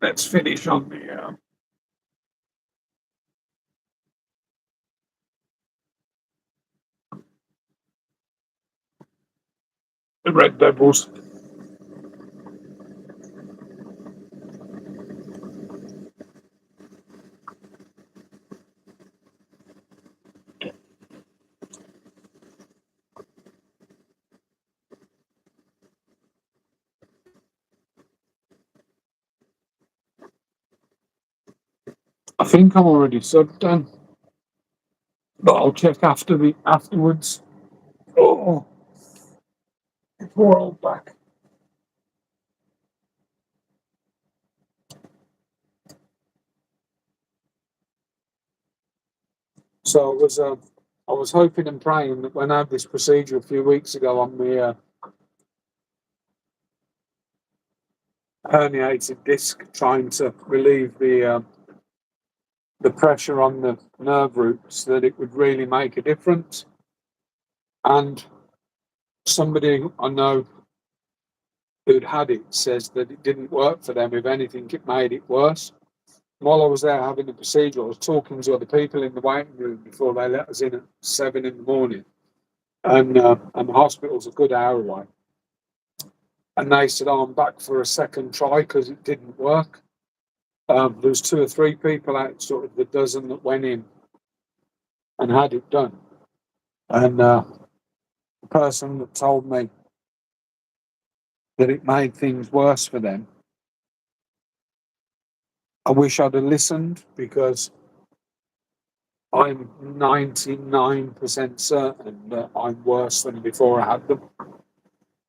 Let's finish on the Red Devils. I think I'm already subbed done, but I'll check afterwards. Oh, poor old back. So I was hoping and praying that when I had this procedure a few weeks ago on the herniated disc, trying to relieve the pressure on the nerve roots, that it would really make a difference. And somebody I know who'd had it says that it didn't work for them. If anything, it made it worse. While I was there having the procedure, I was talking to other people in the waiting room before they let us in at 7 in the morning, and the hospital's a good hour away. And they said, "Oh, I'm back for a second try because it didn't work." There was 2 or 3 people out sort of the dozen that went in and had it done. And the person that told me that it made things worse for them, I wish I'd have listened, because I'm 99% certain that I'm worse than before I had them.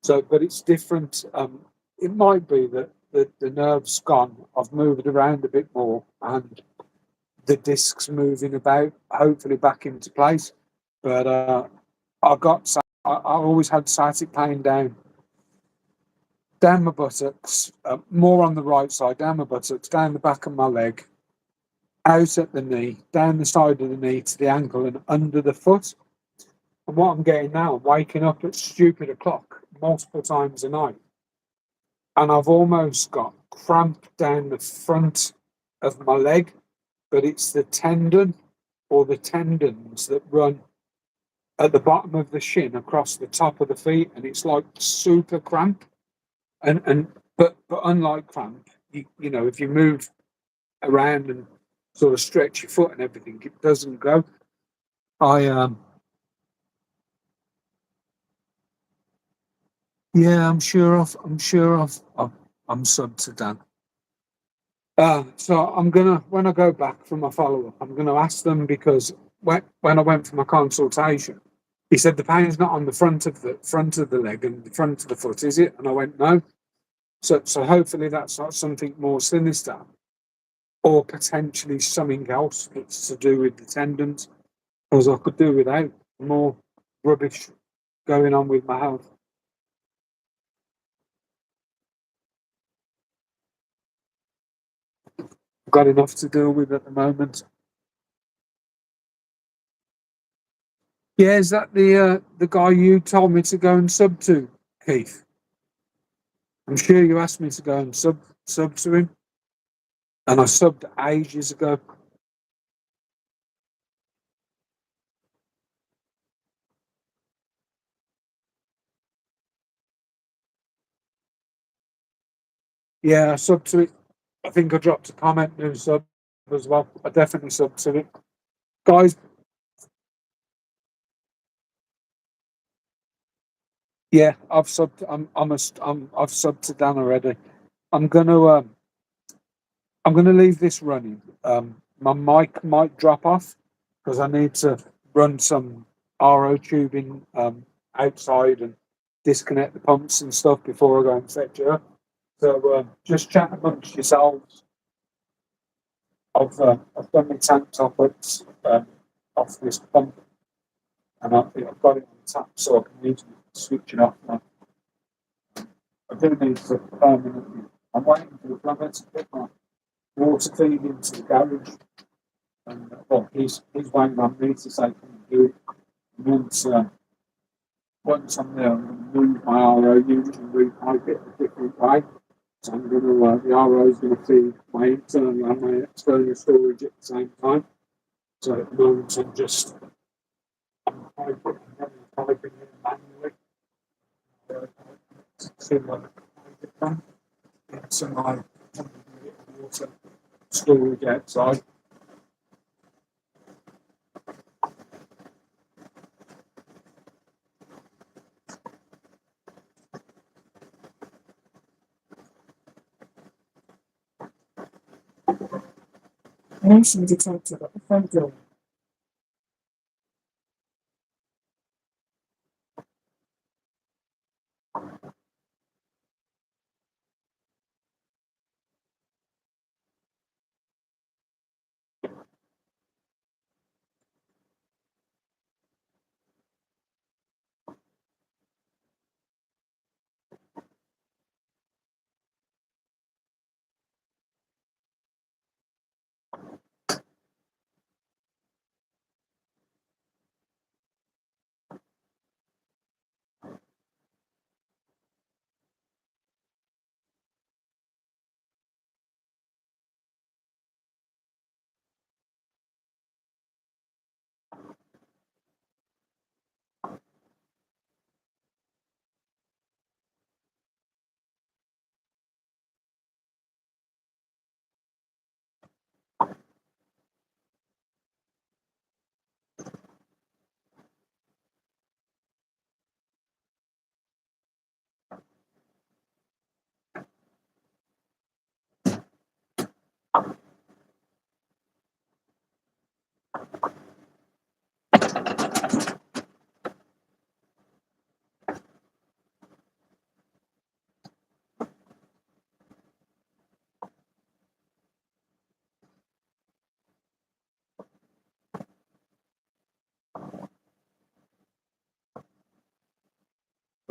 So, but it's different. It might be that the nerve's gone. I've moved around a bit more, and the disc's moving about, hopefully back into place. But I always had sciatic pain down my buttocks, more on the right side, down my buttocks, down the back of my leg, out at the knee, down the side of the knee to the ankle, and under the foot. And what I'm getting now, I'm waking up at stupid o'clock multiple times a night, and I've almost got cramp down the front of my leg, but it's the tendon or the tendons that run at the bottom of the shin across the top of the feet, and it's like super cramp. And but unlike cramp, you know, if you move around and sort of stretch your foot and everything, it doesn't go. I Yeah, I'm sub to Dan. So I'm gonna, when I go back for my follow up, I'm gonna ask them, because when I went for my consultation, he said the pain's not on the front of the leg and the front of the foot, is it? And I went, no. So hopefully that's not something more sinister, or potentially something else that's to do with the tendons, because I could do without more rubbish going on with my health. I've got enough to deal with at the moment. Yeah, is that the guy you told me to go and sub to, Keith? I'm sure you asked me to go and sub to him, and I subbed ages ago. Yeah, I subbed to it. I think I dropped a comment, new sub as well. I definitely subbed to it, guys. Yeah, I've subbed. I've subbed to Dan already. I'm gonna um, I'm gonna leave this running. My mic might drop off because I need to run some RO tubing outside and disconnect the pumps and stuff before I go and fetch her. So just chat amongst yourselves. I've done my tank toppers off this pump, and I think I've got it on tap, so I can easily switch it off now. I do need to permanently. I'm waiting for the plumber to put my water feed into the garage, and well, he's waiting on me to say, "Can you do it?" Once once I'm there, I'm going to move my RO unit and repipe it a different way. So I'm going to the RO is going to feed my internal and my external storage at the same time. So at the moment, I'm piping in manually. Similar to my water storage outside. Motion detected at the front door.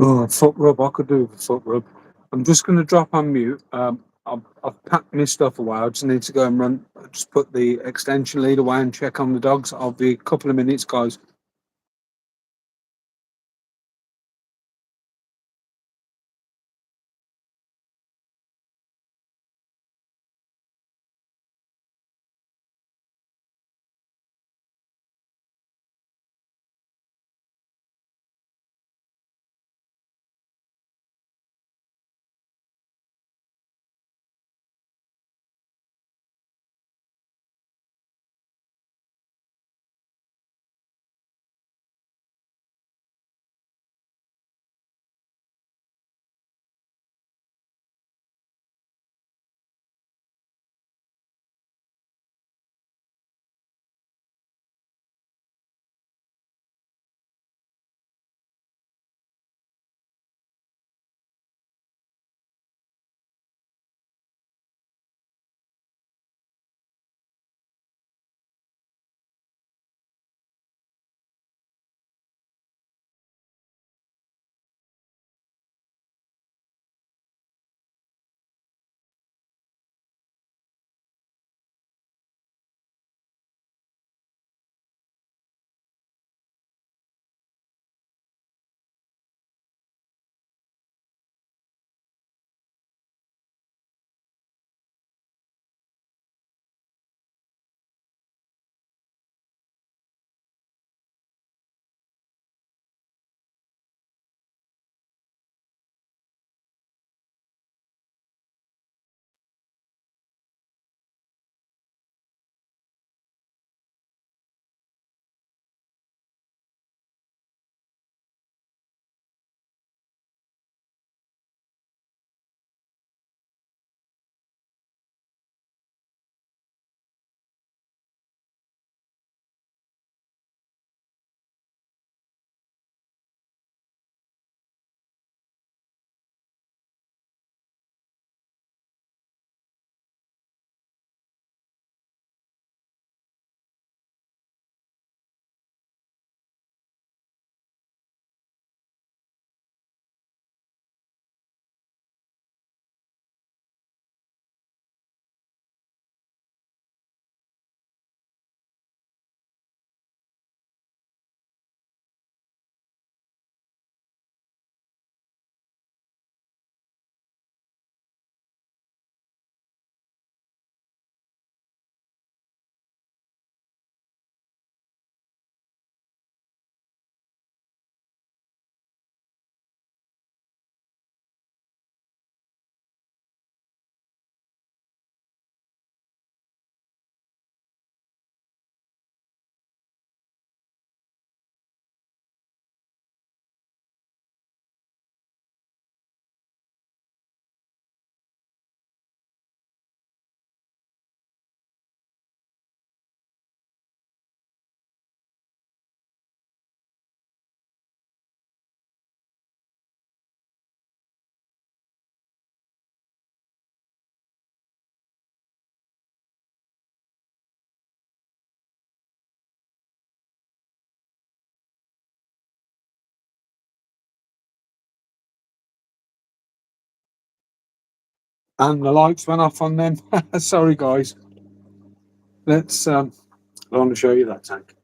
Oh, foot rub. I could do with a foot rub. I'm just going to drop on mute. I've packed my stuff away. I just need to go and run. Just put the extension lead away and check on the dogs. I'll be a couple of minutes, guys. and the lights went off on them. Sorry, guys. Let's. I want to show you that tank.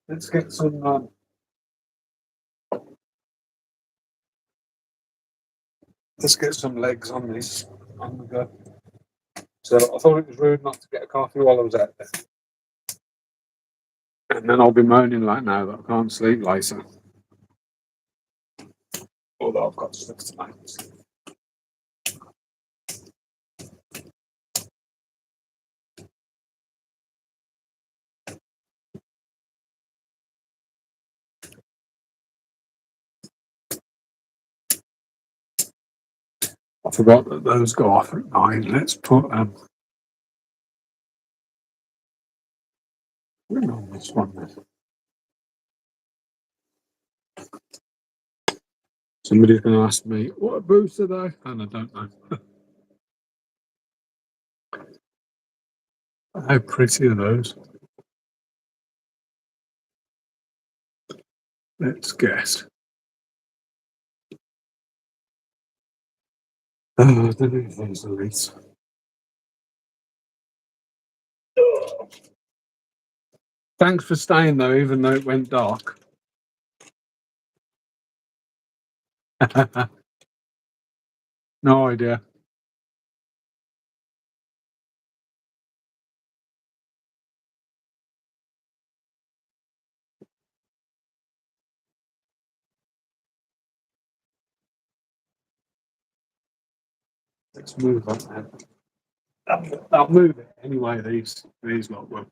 Let's get some. Let's get some legs on this on the go. So I thought it was rude not to get a coffee while I was out there, and then I'll be moaning like now that I can't sleep later. Although I've got stuff to make. I forgot that those go off at 9. Let's put on this one then. Somebody's going to ask me what boots are they, and I don't know. How pretty are those? Let's guess. I don't know if those are these. Thanks for staying though, even though it went dark. No idea. Let's move on then. I'll move it anyway. These lot will.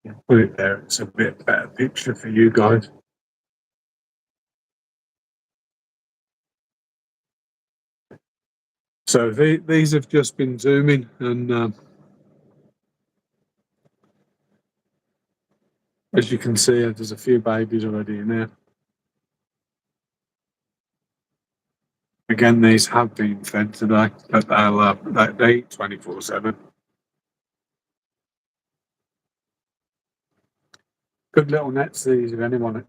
Yeah, put it there. It's a bit better picture for you guys. So these have just been zooming, and as you can see, there's a few babies already in there. Again, these have been fed today, but they eat 24/7. Good little nets these. If anyone,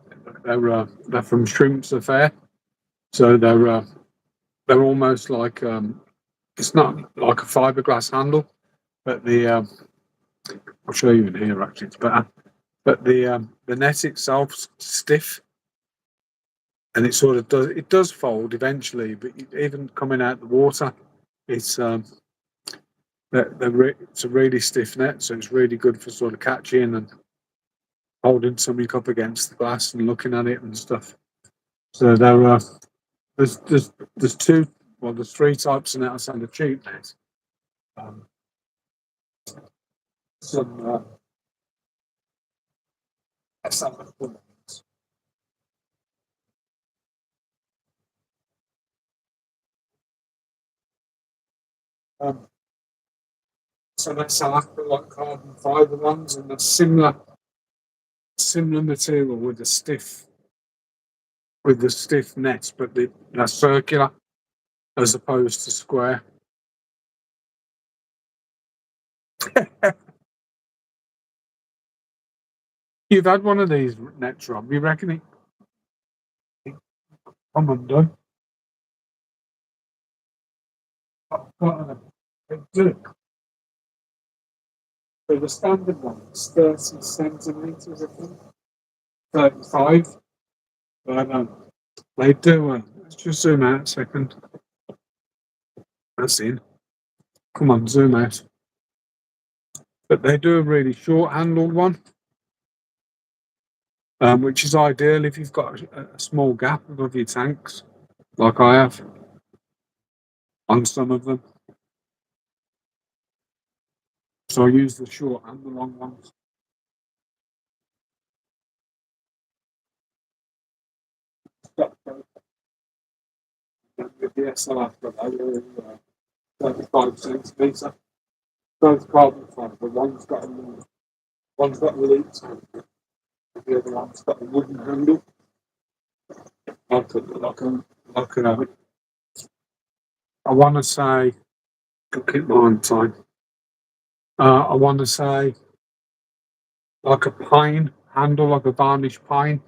they're from Shrimp's Affair, so they're almost like it's not like a fiberglass handle, but I'll show you in here actually. It's better. But the net itself's stiff, and it does fold eventually. But even coming out the water, it's it's a really stiff net, so it's really good for sort of catching and holding something up against the glass and looking at it and stuff. So there's two, well, there's three types of net and a cheap net. Um, some some um, so that's like carbon fiber ones, and a similar material with the stiff nets, but they're circular as opposed to square. You've had one of these nets, Rob. You reckon it come undone? They do. So the standard one is 30 centimeters, I think. 35. But they do. Let's just zoom out a second. That's in. Come on, zoom out. But they do a really short handled one, which is ideal if you've got a small gap above your tanks, like I have on some of them. So I use the short and the long ones. With the SLF, but they were 35 centimetre. Both carbon fibre. One's got a release handle, the other one's got a wooden handle. Like I want to say, I'll keep my on time. I want to say like a pine handle, like a varnished pine.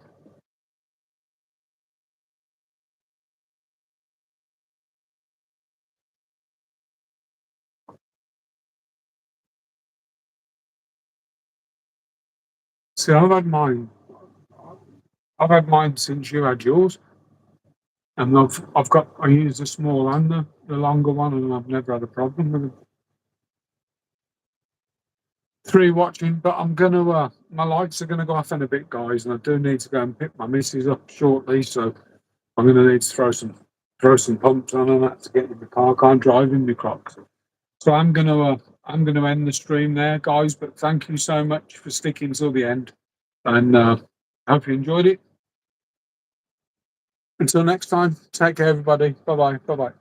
See, I've had mine since you had yours, and I use the small and the longer one, and I've never had a problem with them. 3 watching, but I'm gonna my lights are gonna go off in a bit, guys, and I do need to go and pick my missus up shortly, so I'm gonna need to throw some pumps on and that to get in the car. I can't drive in my Crocs. So I'm gonna end the stream there, guys. But thank you so much for sticking till the end, and hope you enjoyed it. Until next time, take care, everybody. Bye bye. Bye bye.